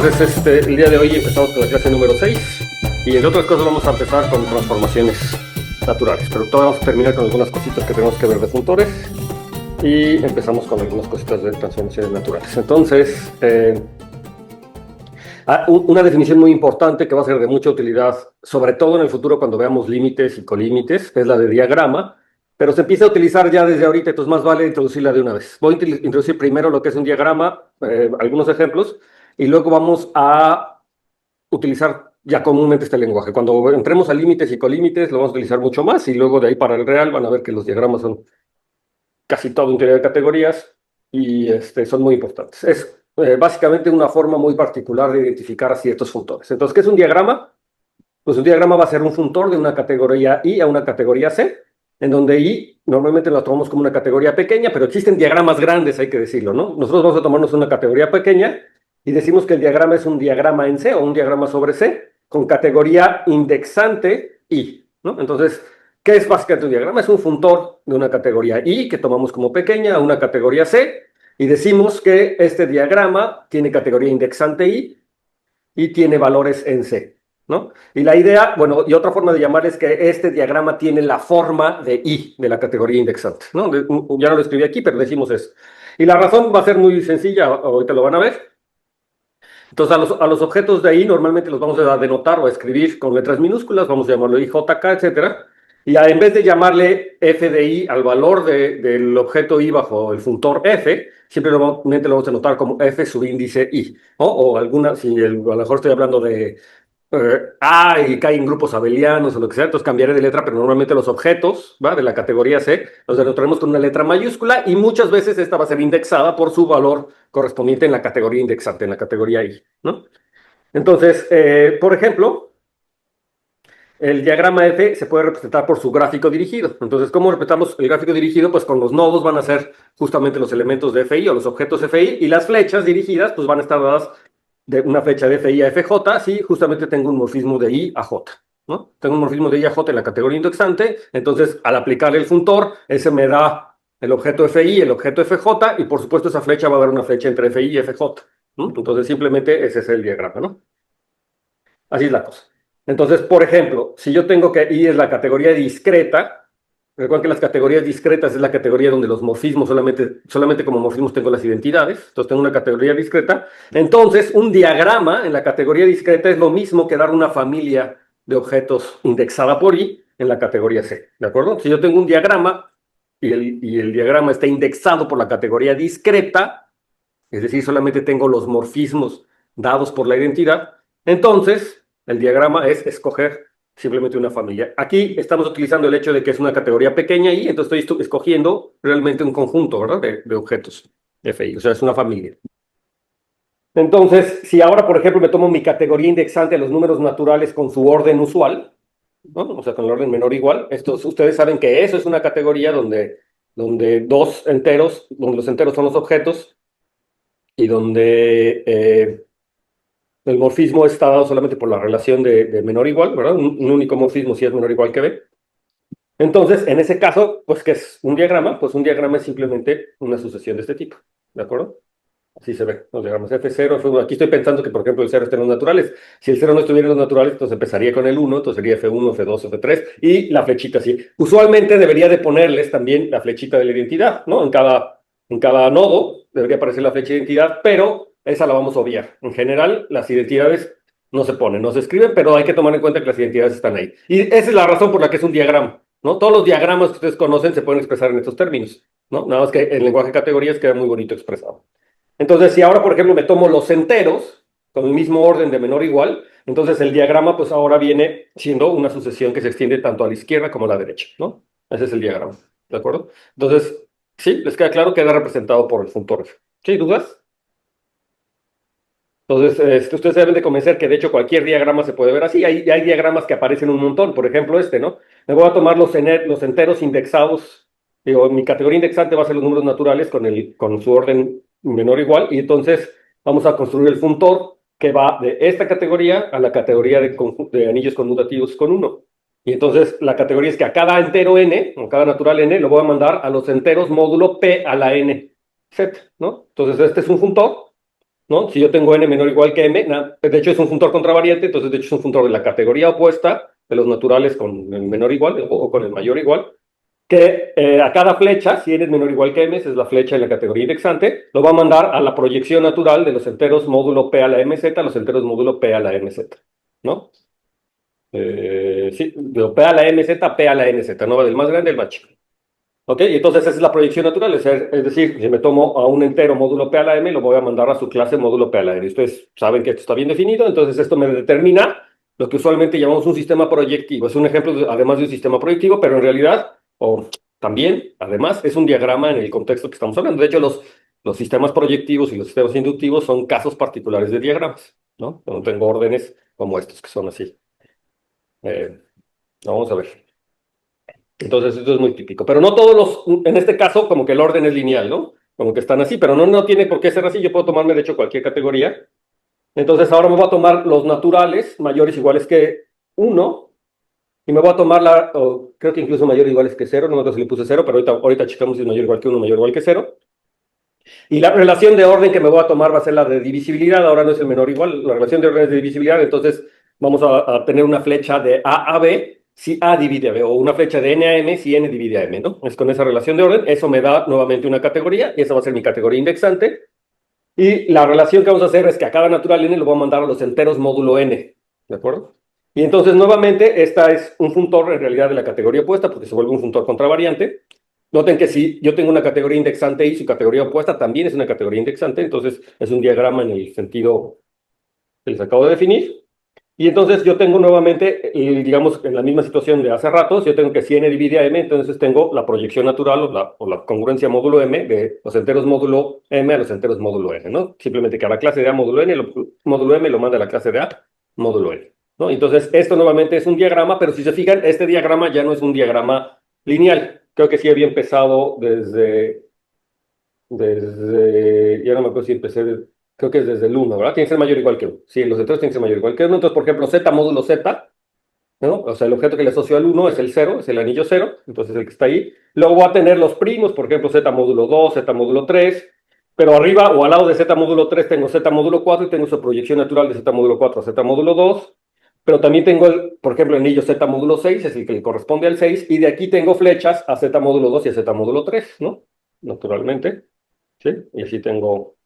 Entonces, el día de hoy empezamos con la clase número 6 y entre otras cosas vamos a empezar con transformaciones naturales, pero todavía vamos a terminar con algunas cositas que tenemos que ver de funtores y empezamos con algunas cositas de transformaciones naturales. Entonces, una definición muy importante que va a ser de mucha utilidad, sobre todo en el futuro cuando veamos límites y colímites, es la de diagrama, pero se empieza a utilizar ya desde ahorita, entonces más vale introducirla de una vez. Voy a introducir primero lo que es un diagrama, algunos ejemplos, y luego vamos a utilizar ya comúnmente este lenguaje. Cuando entremos a límites y colímites lo vamos a utilizar mucho más, y luego de ahí para el real van a ver que los diagramas son casi todo un teoría de categorías y son muy importantes. Es básicamente una forma muy particular de identificar a ciertos funtores. Entonces, ¿qué es un diagrama? Pues un diagrama va a ser un funtor de una categoría I a una categoría C, en donde I normalmente lo tomamos como una categoría pequeña, pero existen diagramas grandes, hay que decirlo, ¿no? Nosotros vamos a tomarnos una categoría pequeña y decimos que el diagrama es un diagrama en C o un diagrama sobre C con categoría indexante I, ¿no? Entonces, ¿qué es básicamente un diagrama? Es un funtor de una categoría I que tomamos como pequeña a una categoría C y decimos que este diagrama tiene categoría indexante I y tiene valores en C, ¿no? Y la idea, bueno, y otra forma de llamar es que este diagrama tiene la forma de I, de la categoría indexante, ¿no? Ya no lo escribí aquí, pero decimos eso. Y la razón va a ser muy sencilla, ahorita lo van a ver. Entonces, a los objetos de I normalmente los vamos a denotar o a escribir con letras minúsculas, vamos a llamarlo I, J, K, etcétera. Y en vez de llamarle f de I al valor del objeto I bajo el funtor f, simplemente lo vamos a notar como f subíndice I, ¿no? O alguna, si a lo mejor estoy hablando de A y K en grupos abelianos o lo que sea, entonces cambiaré de letra, pero normalmente los objetos, ¿va?, de la categoría C los denotaremos con una letra mayúscula y muchas veces esta va a ser indexada por su valor correspondiente en la categoría indexante, en la categoría I, ¿no? Entonces, por ejemplo, el diagrama F se puede representar por su gráfico dirigido. Entonces, ¿cómo representamos el gráfico dirigido? Pues con los nodos van a ser justamente los elementos de FI o los objetos FI y las flechas dirigidas pues van a estar dadas de una flecha de FI a FJ si justamente tengo un morfismo de I a J, ¿no? Tengo un morfismo de I a J en la categoría indexante, entonces al aplicar el funtor, ese me da el objeto FI, el objeto FJ y por supuesto esa flecha va a dar una flecha entre FI y FJ, ¿no? Entonces simplemente ese es el diagrama, ¿no? Así es la cosa. Entonces, por ejemplo, si yo tengo que I es la categoría discreta, recuerden que las categorías discretas es la categoría donde los morfismos, solamente como morfismos tengo las identidades, entonces tengo una categoría discreta, entonces un diagrama en la categoría discreta es lo mismo que dar una familia de objetos indexada por I en la categoría C, ¿de acuerdo? Si yo tengo un diagrama y el diagrama está indexado por la categoría discreta, es decir, solamente tengo los morfismos dados por la identidad, entonces el diagrama es escoger simplemente una familia. Aquí estamos utilizando el hecho de que es una categoría pequeña y entonces estoy escogiendo realmente un conjunto, ¿verdad?, de objetos FI, o sea, es una familia. Entonces, si ahora, por ejemplo, me tomo mi categoría indexante a los números naturales con su orden usual, ¿no?, o sea, con el orden menor o igual, ustedes saben que eso es una categoría donde dos enteros, donde los enteros son los objetos y donde el morfismo está dado solamente por la relación de menor o igual, ¿verdad? Un único morfismo si es menor o igual que B. Entonces, en ese caso, pues, ¿qué es un diagrama? Pues un diagrama es simplemente una sucesión de este tipo, ¿de acuerdo? Así se ve, los diagramas F0, F1. Aquí estoy pensando que, por ejemplo, el 0 está en los naturales. Si el 0 no estuviera en los naturales, entonces empezaría con el 1, entonces sería F1, F2, F3, y la flechita así. Usualmente debería de ponerles también la flechita de la identidad, ¿no? En cada nodo debería aparecer la flecha de identidad, pero esa la vamos a obviar. En general, las identidades no se ponen, no se escriben, pero hay que tomar en cuenta que las identidades están ahí. Y esa es la razón por la que es un diagrama, ¿no? Todos los diagramas que ustedes conocen se pueden expresar en estos términos, ¿no? Nada más que el lenguaje de categorías queda muy bonito expresado. Entonces, si ahora, por ejemplo, me tomo los enteros con el mismo orden de menor o igual, entonces el diagrama pues ahora viene siendo una sucesión que se extiende tanto a la izquierda como a la derecha, ¿no? Ese es el diagrama, ¿de acuerdo? Entonces, ¿sí? ¿Les queda claro? Queda representado por el funtor F. ¿Sí? ¿Dudas? Entonces, ustedes deben de convencer que de hecho cualquier diagrama se puede ver así. Hay diagramas que aparecen un montón, por ejemplo ¿no? Me voy a tomar los enteros indexados, digo, mi categoría indexante va a ser los números naturales con su orden menor o igual, y entonces vamos a construir el funtor que va de esta categoría a la categoría de anillos conmutativos con 1. Y entonces la categoría es que a cada entero n, o cada natural n, lo voy a mandar a los enteros módulo p a la n z, ¿no? Entonces este es un funtor ¿no? Si yo tengo n menor o igual que m, de hecho es un funtor contravariante, entonces de hecho es un funtor de la categoría opuesta de los naturales con el menor igual o con el mayor igual, que a cada flecha, si n es menor o igual que m, esa es la flecha en la categoría indexante, lo va a mandar a la proyección natural de los enteros módulo p a la mz, los enteros módulo p a la mz, ¿no? Sí, de p a la mz a p a la nz, ¿no? Va del más grande al más chico. ¿Ok? Y entonces esa es la proyección natural, es decir, si me tomo a un entero módulo P a la M, lo voy a mandar a su clase módulo P a la N. Ustedes saben que esto está bien definido, entonces esto me determina lo que usualmente llamamos un sistema proyectivo. Es un ejemplo, además de un sistema proyectivo, pero en realidad, o también, además, es un diagrama en el contexto que estamos hablando. De hecho, los sistemas proyectivos y los sistemas inductivos son casos particulares de diagramas, ¿no? Cuando tengo órdenes como estos, que son así. Eh, Vamos a ver. Entonces, esto es muy típico. Pero no todos en este caso, como que el orden es lineal, ¿no? Como que están así, pero no tiene por qué ser así. Yo puedo tomarme, de hecho, cualquier categoría. Entonces, ahora me voy a tomar los naturales mayores iguales que uno y me voy a tomar creo que incluso mayor iguales que cero. No me acuerdo si le puse cero, pero ahorita checamos si es mayor igual que uno, mayor igual que cero. Y la relación de orden que me voy a tomar va a ser la de divisibilidad. Ahora no es el menor igual. La relación de orden es de divisibilidad. Entonces, vamos a tener una flecha de A a B si A divide a B, o una flecha de N a M si N divide a M, ¿no? Es con esa relación de orden. Eso me da nuevamente una categoría, y esa va a ser mi categoría indexante. Y la relación que vamos a hacer es que a cada natural N lo voy a mandar a los enteros módulo N, ¿de acuerdo? Y entonces, nuevamente, esta es un funtor en realidad de la categoría opuesta, porque se vuelve un funtor contravariante. Noten que si yo tengo una categoría indexante y su categoría opuesta también es una categoría indexante, entonces es un diagrama en el sentido que les acabo de definir. Y entonces yo tengo nuevamente, digamos, en la misma situación de hace rato, yo tengo que si n divide a m, entonces tengo la proyección natural o la congruencia módulo m de los enteros módulo m a los enteros módulo n, ¿no? Simplemente que a la clase de a módulo n, módulo m lo manda a la clase de a módulo n, ¿no? Entonces esto nuevamente es un diagrama, pero si se fijan, este diagrama ya no es un diagrama lineal. Creo que sí había empezado ya no me acuerdo si empecé, creo que es desde el uno, ¿verdad? Tiene que ser mayor o igual que 1. Sí, los enteros tienen que ser mayor o igual que 1. Entonces, por ejemplo, z módulo z, ¿no? O sea, el objeto que le asocio al 1 es el 0, es el anillo 0, entonces el que está ahí. Luego voy a tener los primos, por ejemplo, z módulo 2, z módulo 3, pero arriba o al lado de z módulo 3 tengo z módulo 4 y tengo su proyección natural de z módulo 4 a z módulo 2. Pero también tengo, por ejemplo, el anillo z módulo 6, es el que le corresponde al 6, y de aquí tengo flechas a z módulo 2 y a z módulo 3, ¿no? Naturalmente. ¿Sí? Y así tengo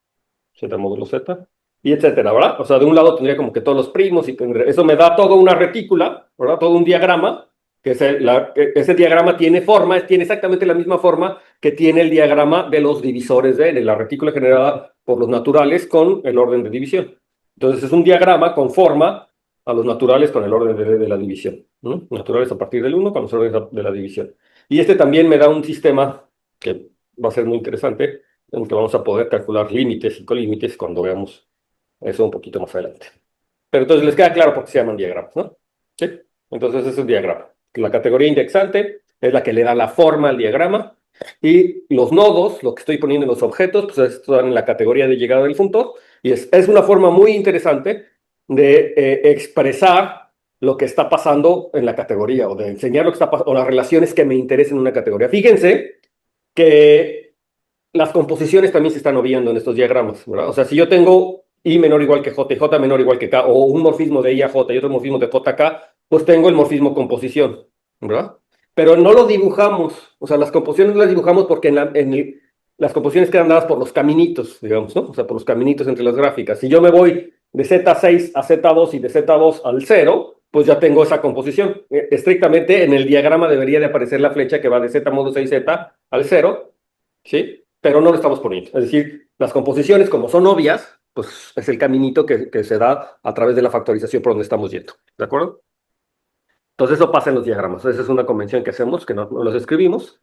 z módulo z, y etcétera, ¿verdad? O sea, de un lado tendría como que todos los primos, y eso me da toda una retícula, ¿verdad? Todo un diagrama, que ese diagrama tiene tiene exactamente la misma forma que tiene el diagrama de los divisores de la retícula generada por los naturales con el orden de división. Entonces es un diagrama con forma a los naturales con el orden de la división, ¿no? Naturales a partir del 1 con los órdenes de la división. Y este también me da un sistema que va a ser muy interesante, en el que vamos a poder calcular límites y colímites cuando veamos eso un poquito más adelante. Pero entonces les queda claro por qué se llaman diagramas, ¿no? ¿Sí? Entonces es un diagrama. La categoría indexante es la que le da la forma al diagrama, y los nodos, lo que estoy poniendo en los objetos, pues están en la categoría de llegada del funtor, y es una forma muy interesante de expresar lo que está pasando en la categoría, o de enseñar lo que está pasando, o las relaciones que me interesan en una categoría. Fíjense que las composiciones también se están obviando en estos diagramas, ¿verdad? O sea, si yo tengo I menor o igual que J y J menor o igual que K, o un morfismo de I a J y otro morfismo de J a K, pues tengo el morfismo composición, ¿verdad? Pero no lo dibujamos, o sea, las composiciones las dibujamos porque las composiciones quedan dadas por los caminitos, digamos, ¿no? O sea, por los caminitos entre las gráficas. Si yo me voy de Z6 a Z2 y de Z2 al 0, pues ya tengo esa composición. Estrictamente en el diagrama debería de aparecer la flecha que va de Z modo 6Z al 0, ¿sí? Pero no lo estamos poniendo. Es decir, las composiciones, como son obvias, pues es el caminito que se da a través de la factorización por donde estamos yendo. ¿De acuerdo? Entonces eso pasa en los diagramas. Esa es una convención que hacemos, que no los escribimos.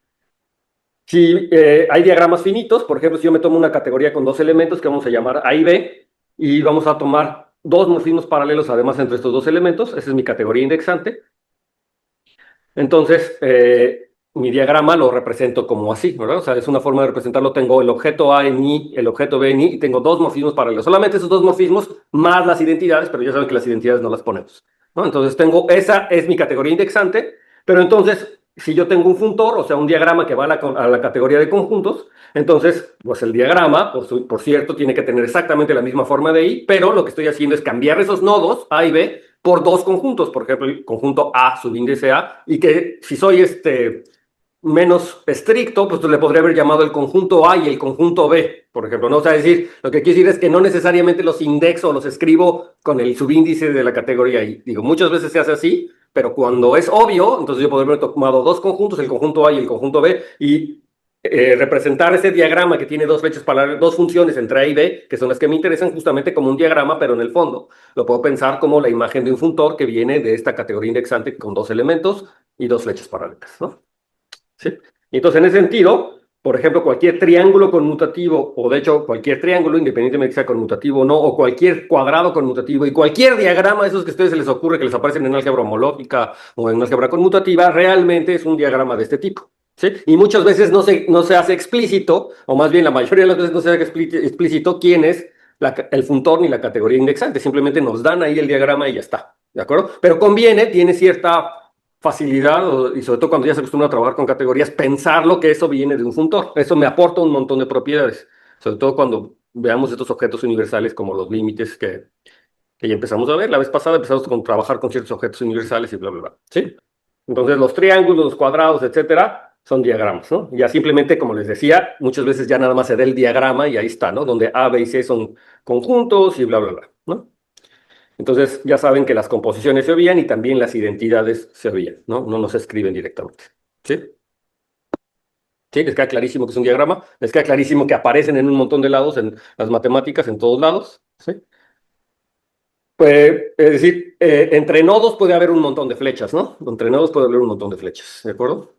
Si hay diagramas finitos, por ejemplo, si yo me tomo una categoría con dos elementos que vamos a llamar A y B, y vamos a tomar dos morfismos paralelos además entre estos dos elementos, esa es mi categoría indexante. Entonces, mi diagrama lo represento como así, ¿verdad? O sea, es una forma de representarlo. Tengo el objeto A en I, el objeto B en I, y tengo dos morfismos paralelos. Solamente esos dos morfismos más las identidades, pero ya saben que las identidades no las ponemos, ¿no? Entonces esa es mi categoría indexante, pero entonces si yo tengo un funtor, o sea, un diagrama que va a la categoría de conjuntos, entonces, pues el diagrama, por cierto, tiene que tener exactamente la misma forma de I, pero lo que estoy haciendo es cambiar esos nodos, A y B, por dos conjuntos, por ejemplo, el conjunto A, subíndice A, y que si soy menos estricto, pues le podría haber llamado el conjunto A y el conjunto B, por ejemplo, ¿no? O sea, es decir, lo que quiero decir es que no necesariamente los indexo o los escribo con el subíndice de la categoría Y. Digo, muchas veces se hace así, pero cuando es obvio, entonces yo podría haber tomado dos conjuntos, el conjunto A y el conjunto B, y representar ese diagrama que tiene dos flechas paralelas, dos funciones entre A y B, que son las que me interesan justamente como un diagrama, pero en el fondo. Lo puedo pensar como la imagen de un funtor que viene de esta categoría indexante con dos elementos y dos flechas paralelas, ¿no? ¿Sí? Y entonces, en ese sentido, por ejemplo, cualquier triángulo conmutativo, o de hecho cualquier triángulo, independientemente de que sea conmutativo o no, o cualquier cuadrado conmutativo, y cualquier diagrama de esos que a ustedes se les ocurre que les aparecen en álgebra homológica o en álgebra conmutativa, realmente es un diagrama de este tipo. ¿Sí? Y muchas veces no se hace explícito, o más bien la mayoría de las veces no se hace explícito quién es el funtor ni la categoría indexante, simplemente nos dan ahí el diagrama y ya está, ¿de acuerdo? Pero conviene, tiene cierta facilidad, y sobre todo cuando ya se acostumbra a trabajar con categorías, pensar lo que eso viene de un funtor. Eso me aporta un montón de propiedades, sobre todo cuando veamos estos objetos universales como los límites que ya empezamos a ver. La vez pasada empezamos con trabajar con ciertos objetos universales y bla, bla, bla. ¿Sí? Entonces los triángulos, los cuadrados, etcétera, son diagramas, ¿no? Ya simplemente, como les decía, muchas veces ya nada más se da el diagrama y ahí está, ¿no? Donde A, B y C son conjuntos y bla, bla, bla, ¿no? Entonces ya saben que las composiciones se oían y también las identidades se oían, ¿no? No nos escriben directamente. ¿Sí? ¿Sí? ¿Les queda clarísimo que es un diagrama? ¿Les queda clarísimo que aparecen en un montón de lados en las matemáticas, en todos lados? ¿Sí? Pues, es decir, entre nodos puede haber un montón de flechas, ¿no? Entre nodos puede haber un montón de flechas, ¿de acuerdo?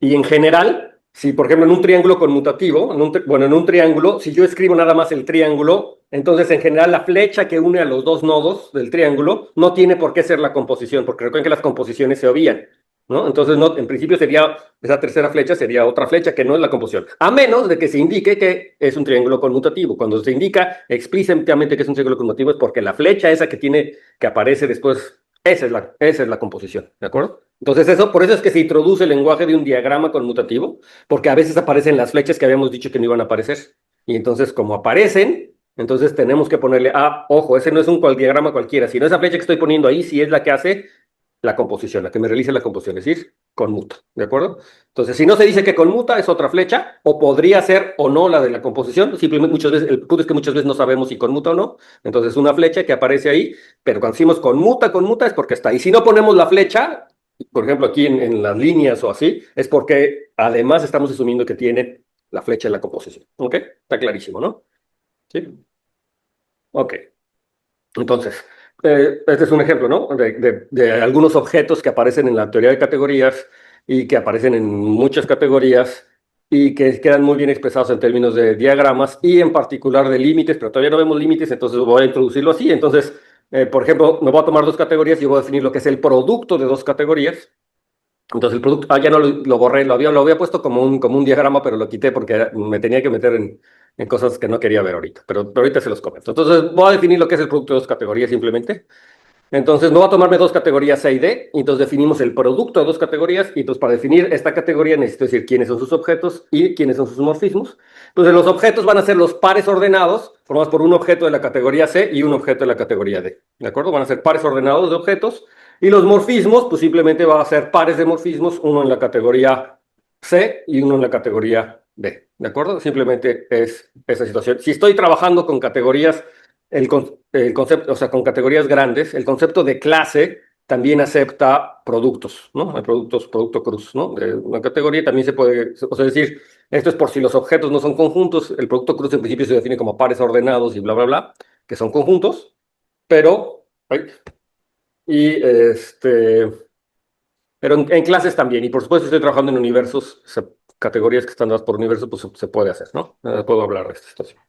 Y en general, si por ejemplo en un triángulo conmutativo, bueno, en un triángulo, si yo escribo nada más el triángulo, entonces en general la flecha que une a los dos nodos del triángulo no tiene por qué ser la composición, porque recuerden que las composiciones se obvían, ¿no? Entonces, no, en principio sería, esa tercera flecha sería otra flecha que no es la composición, a menos de que se indique que es un triángulo conmutativo. Cuando se indica explícitamente que es un triángulo conmutativo es porque la flecha esa que tiene, que aparece después, esa es la composición, ¿de acuerdo? Entonces, por eso es que se introduce el lenguaje de un diagrama conmutativo, porque a veces aparecen las flechas que habíamos dicho que no iban a aparecer. Y entonces, como aparecen, entonces tenemos que ponerle, ojo, ese no es un diagrama cualquiera, sino esa flecha que estoy poniendo ahí, sí es la que hace la composición, la que me realiza la composición, es decir, conmuta, ¿de acuerdo? Entonces, si no se dice que conmuta, es otra flecha, o podría ser o no la de la composición, simplemente muchas veces, el punto es que muchas veces no sabemos si conmuta o no, entonces una flecha que aparece ahí, pero cuando decimos conmuta, conmuta es porque está ahí. Si no ponemos la flecha, por ejemplo, aquí en las líneas o así, es porque además estamos asumiendo que tiene la flecha en la composición, ¿ok? Está clarísimo, ¿no? Sí. Ok. Entonces, este es un ejemplo, ¿no? De algunos objetos que aparecen en la teoría de categorías y que aparecen en muchas categorías y que quedan muy bien expresados en términos de diagramas y en particular de límites, pero todavía no vemos límites, entonces voy a introducirlo así. Entonces, por ejemplo, me voy a tomar dos categorías y voy a definir lo que es el producto de dos categorías. Entonces el producto, ya no lo borré, lo había puesto como un diagrama, pero lo quité porque me tenía que meter en cosas que no quería ver ahorita, pero ahorita se los comento. Entonces voy a definir lo que es el producto de dos categorías simplemente. Entonces no va a tomarme dos categorías C y D, y entonces definimos el producto de dos categorías, y entonces para definir esta categoría necesito decir quiénes son sus objetos y quiénes son sus morfismos. Entonces los objetos van a ser los pares ordenados, formados por un objeto de la categoría C y un objeto de la categoría D. ¿De acuerdo? Van a ser pares ordenados de objetos, y los morfismos, pues simplemente van a ser pares de morfismos, uno en la categoría C y uno en la categoría D. ¿De acuerdo? Simplemente es esa situación. Si estoy trabajando con categorías el concepto, o sea, con categorías grandes, el concepto de clase también acepta productos, ¿no? Hay productos, producto cruz, ¿no? De una categoría también se puede, o sea, decir, esto es por si los objetos no son conjuntos, el producto cruz en principio se define como pares ordenados y bla, bla, bla, que son conjuntos, pero, ay, y pero en clases también, y por supuesto estoy trabajando en universos, categorías que están dadas por universo, pues se puede hacer, ¿no? Puedo hablar de esta situación.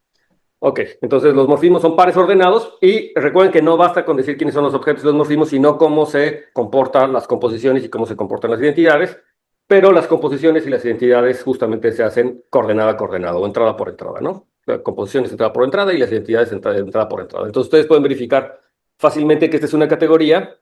Ok, entonces los morfismos son pares ordenados y recuerden que no basta con decir quiénes son los objetos de los morfismos, sino cómo se comportan las composiciones y cómo se comportan las identidades, pero las composiciones y las identidades justamente se hacen coordenada a coordenada o entrada por entrada, ¿no? La composición es entrada por entrada y las identidades entrada por entrada. Entonces ustedes pueden verificar fácilmente que esta es una categoría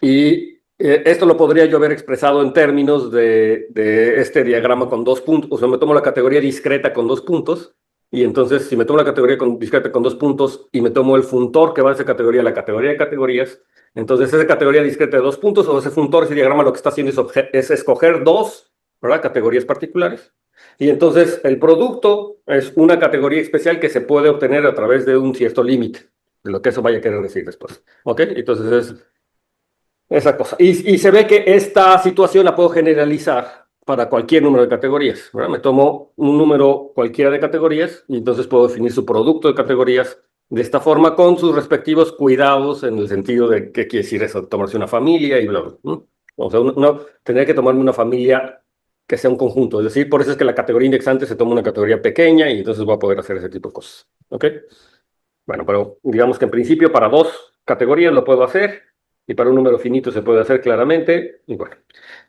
y Esto lo podría yo haber expresado en términos de este diagrama con dos puntos. O sea, me tomo la categoría discreta con dos puntos. Y entonces, si me tomo la categoría discreta con dos puntos y me tomo el funtor que va a esa categoría, la categoría de categorías, entonces esa categoría discreta de dos puntos o ese funtor, ese diagrama lo que está haciendo es escoger dos, ¿verdad? Categorías particulares. Y entonces el producto es una categoría especial que se puede obtener a través de un cierto límite, de lo que eso vaya a querer decir después. ¿Ok? Entonces es esa cosa. Y se ve que esta situación la puedo generalizar para cualquier número de categorías, ¿verdad? Me tomo un número cualquiera de categorías y entonces puedo definir su producto de categorías de esta forma con sus respectivos cuidados en el sentido de qué quiere decir eso, tomarse una familia y bla, bla, ¿no? O sea, tendría que tomarme una familia que sea un conjunto. Es decir, por eso es que la categoría indexante se toma una categoría pequeña y entonces voy a poder hacer ese tipo de cosas. ¿Ok? Bueno, pero digamos que en principio para dos categorías lo puedo hacer y para un número finito se puede hacer claramente. Y bueno,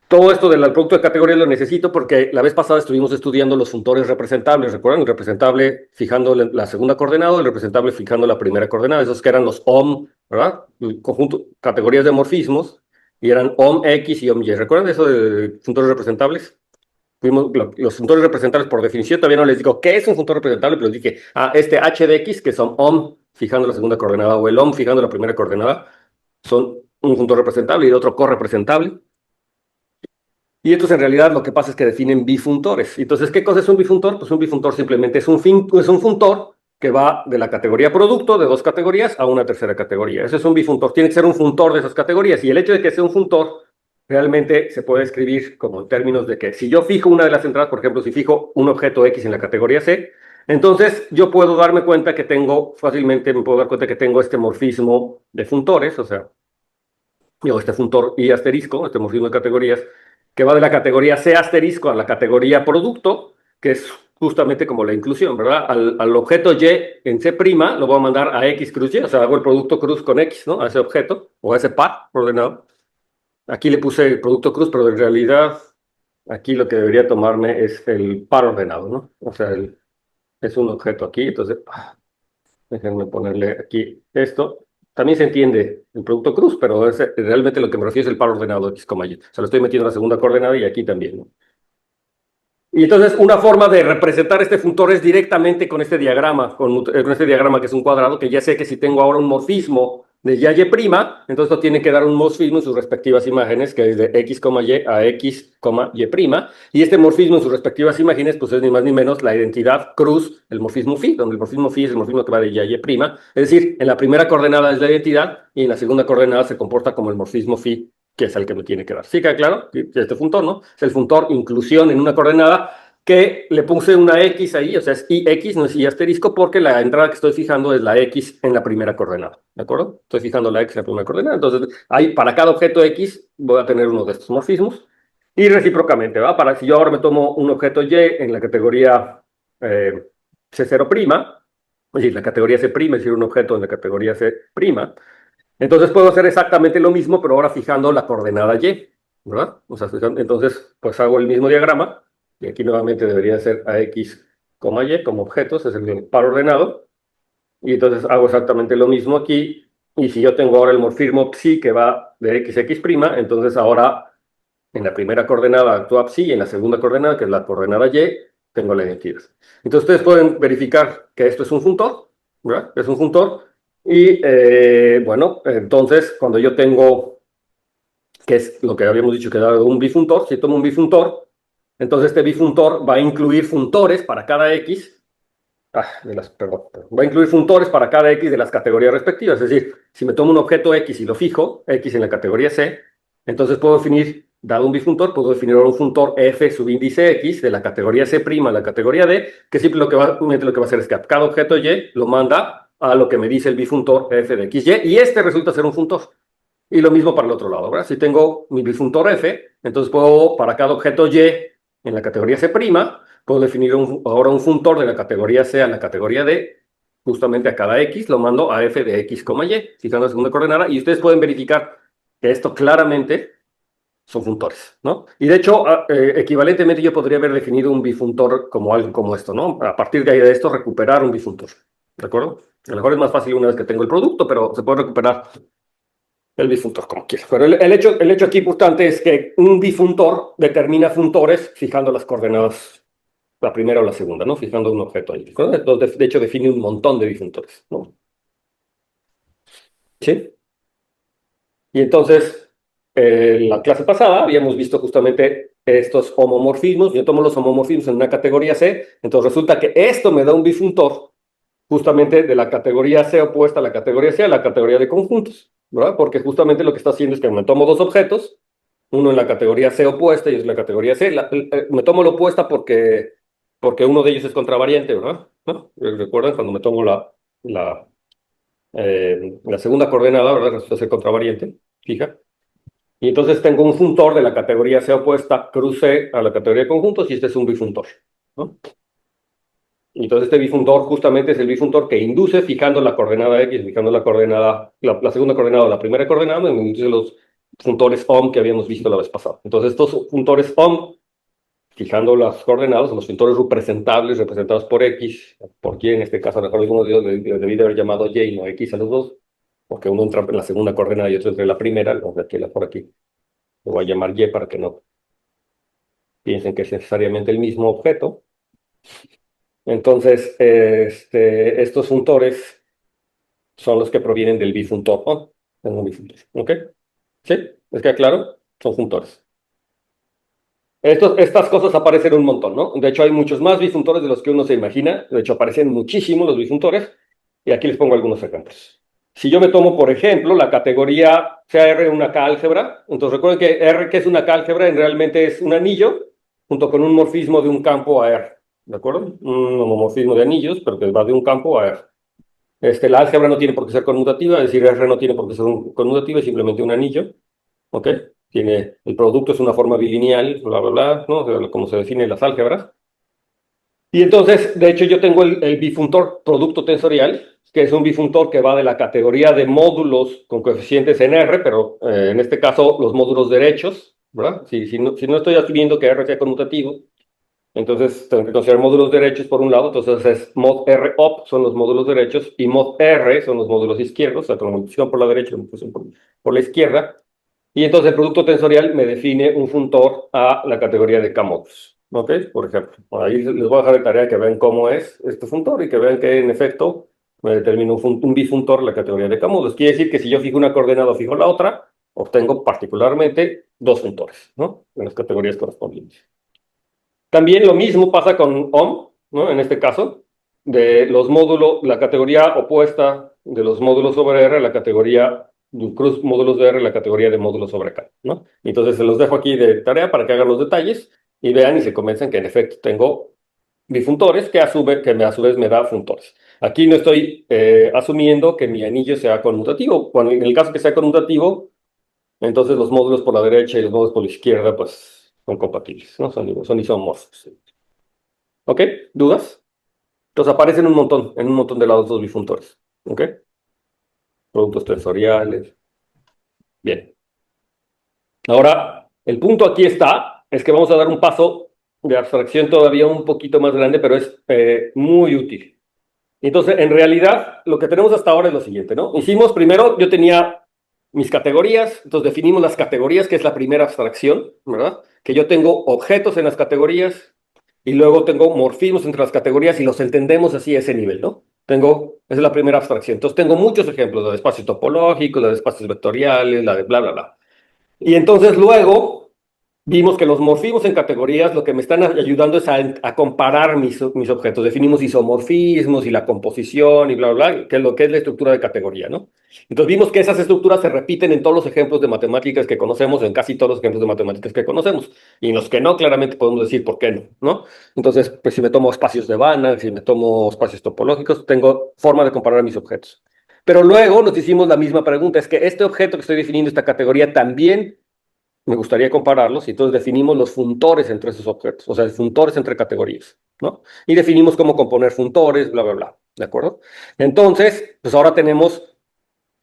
todo esto del producto de categorías lo necesito porque la vez pasada estuvimos estudiando los funtores representables. ¿Recuerdan? El representable fijando la segunda coordenada, el representable fijando la primera coordenada. Esos que eran los OM, ¿verdad? El conjunto, categorías de morfismos y eran OM X y OM Y. ¿Recuerdan eso de funtores representables? Los funtores representables, por definición, todavía no les digo qué es un funtor representable, pero les dije, este h de x, que son ohm fijando la segunda coordenada, o el ohm fijando la primera coordenada, son un funtor representable y el otro correpresentable. Y estos en realidad lo que pasa es que definen bifuntores. Entonces, ¿qué cosa es un bifuntor? Pues un bifuntor simplemente es un funtor que va de la categoría producto, de dos categorías, a una tercera categoría. Ese es un bifuntor. Tiene que ser un funtor de esas categorías. Y el hecho de que sea un funtor realmente se puede escribir como en términos de que si yo fijo una de las entradas, por ejemplo, si fijo un objeto X en la categoría C, entonces yo puedo darme cuenta que tengo, fácilmente me puedo dar cuenta que tengo este morfismo de funtores, o sea, o este funtor Y asterisco, este morfismo de categorías, que va de la categoría C asterisco a la categoría producto, que es justamente como la inclusión, ¿verdad? Al objeto Y en C' lo voy a mandar a X cruz Y, o sea, hago el producto cruz con X, ¿no? A ese objeto, o a ese par ordenado. Aquí le puse el producto cruz, pero en realidad aquí lo que debería tomarme es el par ordenado, ¿no? O sea, es un objeto aquí, entonces déjenme ponerle aquí esto. También se entiende el producto cruz, pero realmente lo que me refiero es el par ordenado X, Y. O sea, lo estoy metiendo en la segunda coordenada y aquí también, ¿no? Y entonces una forma de representar este funtor es directamente con este diagrama, con este diagrama que es un cuadrado, que ya sé que si tengo ahora un morfismo de Y, Y', entonces esto tiene que dar un morfismo en sus respectivas imágenes, que es de X, Y a X, Y', y este morfismo en sus respectivas imágenes, pues es ni más ni menos la identidad cruz, el morfismo phi, donde el morfismo phi es el morfismo que va de Y, Y', es decir, en la primera coordenada es la identidad y en la segunda coordenada se comporta como el morfismo phi, que es el que me tiene que dar. ¿Sí queda claro? Este funtor, ¿no? Es el funtor inclusión en una coordenada que le puse una X ahí, o sea, es IX, no es I asterisco, porque la entrada que estoy fijando es la X en la primera coordenada, ¿de acuerdo? Estoy fijando la X en la primera coordenada, entonces ahí para cada objeto X voy a tener uno de estos morfismos, y recíprocamente, ¿va? Si yo ahora me tomo un objeto Y en la categoría C0', es decir, la categoría C', es decir, un objeto en la categoría C', entonces puedo hacer exactamente lo mismo, pero ahora fijando la coordenada Y, ¿verdad? O sea, entonces, pues hago el mismo diagrama, y aquí nuevamente debería ser AX, Y como objetos, es el par ordenado, y entonces hago exactamente lo mismo aquí, y si yo tengo ahora el morfismo psi que va de XX', entonces ahora en la primera coordenada actúa psi, y en la segunda coordenada, que es la coordenada Y, tengo la identidad. Entonces ustedes pueden verificar que esto es un funtor, ¿verdad? Es un funtor, y bueno, entonces cuando yo tengo, que es lo que habíamos dicho que era un bifuntor, si tomo un bifuntor, entonces este bifuntor va a incluir funtores para cada X, perdón, va a incluir funtores para cada X de las categorías respectivas. Es decir, si me tomo un objeto X y lo fijo, X en la categoría C, entonces puedo definir, dado un bifuntor, puedo definir un funtor F subíndice X de la categoría C' a la categoría D, que simplemente lo que va a hacer es que a cada objeto Y lo manda a lo que me dice el bifuntor F de XY, y este resulta ser un funtor. Y lo mismo para el otro lado, ¿verdad? Si tengo mi bifuntor F, entonces puedo, para cada objeto Y en la categoría C', puedo definir ahora un funtor de la categoría C a la categoría D, justamente a cada X, lo mando a F de X, Y, fijando la segunda coordenada, y ustedes pueden verificar que esto claramente son funtores, ¿no? Y de hecho, equivalentemente yo podría haber definido un bifuntor como algo como esto, ¿no? A partir de ahí de esto, recuperar un bifuntor, ¿de acuerdo? A lo mejor es más fácil una vez que tengo el producto, pero se puede recuperar El bifuntor, como quieras. Pero el hecho aquí importante es que un bifuntor determina funtores fijando las coordenadas, la primera o la segunda, ¿no? Fijando un objeto ahí. Entonces, de hecho, define un montón de bifuntores, ¿no? ¿Sí? Y entonces, en la clase pasada habíamos visto justamente estos homomorfismos. Yo tomo los homomorfismos en una categoría C, entonces resulta que esto me da un bifuntor justamente de la categoría C opuesta a la categoría C, a la categoría de conjuntos, ¿verdad? Porque justamente lo que está haciendo es que me tomo dos objetos, uno en la categoría C opuesta y otro en la categoría C. Me tomo la opuesta porque uno de ellos es contravariante, ¿verdad? ¿No? ¿Recuerdan cuando me tomo la segunda coordenada, ¿verdad? Resulta ser contravariante, fija. Y entonces tengo un funtor de la categoría C opuesta, cruce a la categoría de conjuntos y este es un bifuntor, ¿no? Y entonces este bifuntor justamente es el bifuntor que induce fijando la coordenada X, fijando la coordenada, la segunda coordenada o la primera coordenada, me induce los funtores OM que habíamos visto la vez pasada. Entonces estos funtores OM, fijando las coordenadas, los funtores representables representados por X, por Y en este caso, a lo mejor algunos de ellos debí de haber llamado Y, no X a los dos, porque uno entra en la segunda coordenada y otro entra en la primera, los de aquí, por aquí. Lo voy a llamar Y para que no piensen que es necesariamente el mismo objeto. Entonces, estos funtores son los que provienen del bifuntor. ¿No? Es un bifuntor. ¿Ok? ¿Sí? ¿Es que claro? Son funtores. Estas cosas aparecen un montón, ¿no? De hecho, hay muchos más bifuntores de los que uno se imagina. De hecho, aparecen muchísimos los bifuntores. Y aquí les pongo algunos ejemplos. Si yo me tomo, por ejemplo, la categoría sea R una K-álgebra, entonces recuerden que R, que es una K-álgebra, realmente es un anillo junto con un morfismo de un campo a R. ¿De acuerdo? Un homomorfismo de anillos, pero que va de un campo a R. La álgebra no tiene por qué ser conmutativa, es decir, R no tiene por qué ser conmutativa, es simplemente un anillo, ¿ok? El producto es una forma bilineal, bla, bla, bla, ¿no? O sea, como se definen las álgebras. Y entonces, de hecho, yo tengo el bifuntor producto tensorial, que es un bifuntor que va de la categoría de módulos con coeficientes en R, pero en este caso los módulos derechos, ¿verdad? Si no estoy asumiendo que R sea conmutativo, entonces tengo que considerar módulos derechos por un lado, entonces es mod R op son los módulos derechos y mod R son los módulos izquierdos, o sea, conmutación por la derecha y conmutación por la izquierda. Y entonces el producto tensorial me define un funtor a la categoría de K-módulos. ¿Ok? Por ejemplo, ahí les voy a dejar de tarea que vean cómo es este funtor y que vean que en efecto me determina un bifuntor la categoría de K-módulos. Quiere decir que si yo fijo una coordenada o fijo la otra, obtengo particularmente dos funtores, ¿no? En las categorías correspondientes. También lo mismo pasa con OM, ¿no? En este caso, de los módulos, la categoría opuesta de los módulos sobre R, la categoría cruz módulos de R, la categoría de módulos sobre K, ¿no? Entonces se los dejo aquí de tarea para que hagan los detalles y vean y se convencen que en efecto tengo bifuntores que a su vez me da funtores. Aquí no estoy asumiendo que mi anillo sea conmutativo. Bueno, en el caso que sea conmutativo, entonces los módulos por la derecha y los módulos por la izquierda, pues son compatibles, ¿no? Son isomorfos. ¿Ok? ¿Dudas? Entonces aparecen en un montón de lados los bifuntores. ¿Ok? Productos tensoriales. Bien. Ahora, el punto aquí es que vamos a dar un paso de abstracción todavía un poquito más grande, pero es muy útil. Entonces, en realidad, lo que tenemos hasta ahora es lo siguiente, ¿no? Hicimos primero, yo tenía mis categorías, entonces definimos las categorías, que es la primera abstracción, ¿verdad? Que yo tengo objetos en las categorías y luego tengo morfismos entre las categorías y los entendemos así a ese nivel, ¿no? Esa es la primera abstracción. Entonces tengo muchos ejemplos, la de espacios topológicos, la de espacios vectoriales, la de bla, bla, bla. Y entonces luego vimos que los morfismos en categorías lo que me están ayudando es a comparar mis objetos. Definimos isomorfismos y la composición y bla, bla, bla, que es lo que es la estructura de categoría, ¿no? Entonces vimos que esas estructuras se repiten en todos los ejemplos de matemáticas que conocemos, en casi todos los ejemplos de matemáticas que conocemos. Y en los que no, claramente podemos decir por qué no, ¿no? Entonces, pues si me tomo espacios de Banach, si me tomo espacios topológicos, tengo forma de comparar mis objetos. Pero luego nos hicimos la misma pregunta, es que este objeto que estoy definiendo, esta categoría, también me gustaría compararlos y entonces definimos los funtores entre esos objetos, o sea, funtores entre categorías, ¿no? Y definimos cómo componer funtores, bla, bla, bla, ¿de acuerdo? Entonces, pues ahora tenemos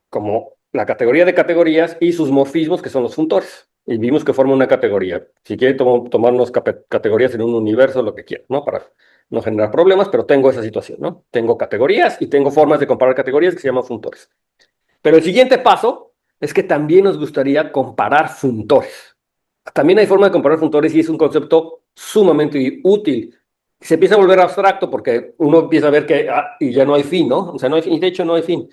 como la categoría de categorías y sus morfismos, que son los funtores. Y vimos que forma una categoría. Si quieren tomarnos categorías en un universo, lo que quieran, ¿no? Para no generar problemas, pero tengo esa situación, ¿no? Tengo categorías y tengo formas de comparar categorías que se llaman funtores. Pero el siguiente paso es que también nos gustaría comparar funtores. También hay forma de comparar funtores y es un concepto sumamente útil. Se empieza a volver abstracto porque uno empieza a ver que y ya no hay fin, ¿no? O sea, no hay fin, y de hecho no hay fin.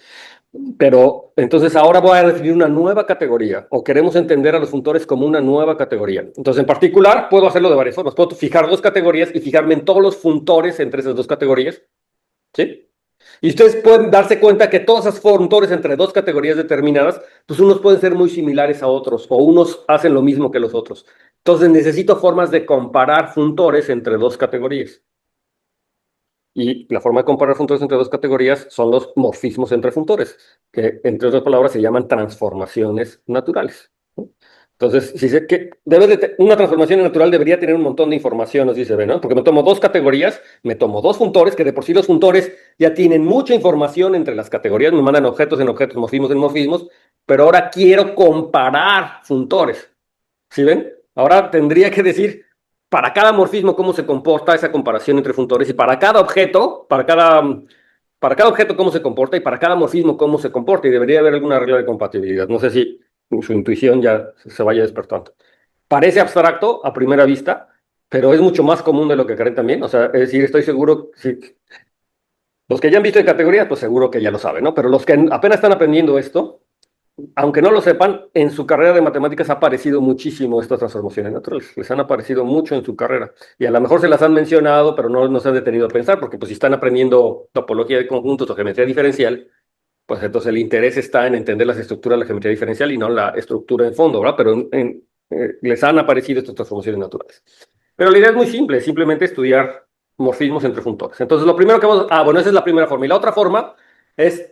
Pero entonces ahora voy a definir una nueva categoría o queremos entender a los funtores como una nueva categoría. Entonces, en particular, puedo hacerlo de varias formas. Puedo fijar dos categorías y fijarme en todos los funtores entre esas dos categorías, ¿sí? Y ustedes pueden darse cuenta que todos esos funtores entre dos categorías determinadas, pues unos pueden ser muy similares a otros o unos hacen lo mismo que los otros. Entonces necesito formas de comparar funtores entre dos categorías. Y la forma de comparar funtores entre dos categorías son los morfismos entre funtores, que entre otras palabras se llaman transformaciones naturales, ¿no? Entonces, si sé que una transformación natural debería tener un montón de información, así se ve, ¿no? Porque me tomo dos categorías, me tomo dos funtores, que de por sí los funtores ya tienen mucha información entre las categorías, me mandan objetos en objetos, morfismos en morfismos, pero ahora quiero comparar funtores, ¿sí ven? Ahora tendría que decir para cada morfismo cómo se comporta esa comparación entre funtores y para cada objeto, para cada objeto cómo se comporta y para cada morfismo cómo se comporta y debería haber alguna regla de compatibilidad. No sé si su intuición ya se vaya despertando. Parece abstracto a primera vista, pero es mucho más común de lo que creen también. O sea, es decir, estoy seguro, si, los que ya han visto de categorías, pues seguro que ya lo saben, ¿no? Pero los que apenas están aprendiendo esto, aunque no lo sepan, en su carrera de matemáticas ha aparecido muchísimo estas transformaciones naturales. Les han aparecido mucho en su carrera. Y a lo mejor se las han mencionado, pero no se han detenido a pensar, porque pues si están aprendiendo topología de conjuntos o geometría diferencial, pues entonces el interés está en entender las estructuras de la geometría diferencial y no la estructura en fondo, ¿verdad? Pero les han aparecido estas transformaciones naturales. Pero la idea es muy simple, simplemente estudiar morfismos entre funtores. Entonces lo primero que vamos bueno, esa es la primera forma. Y la otra forma es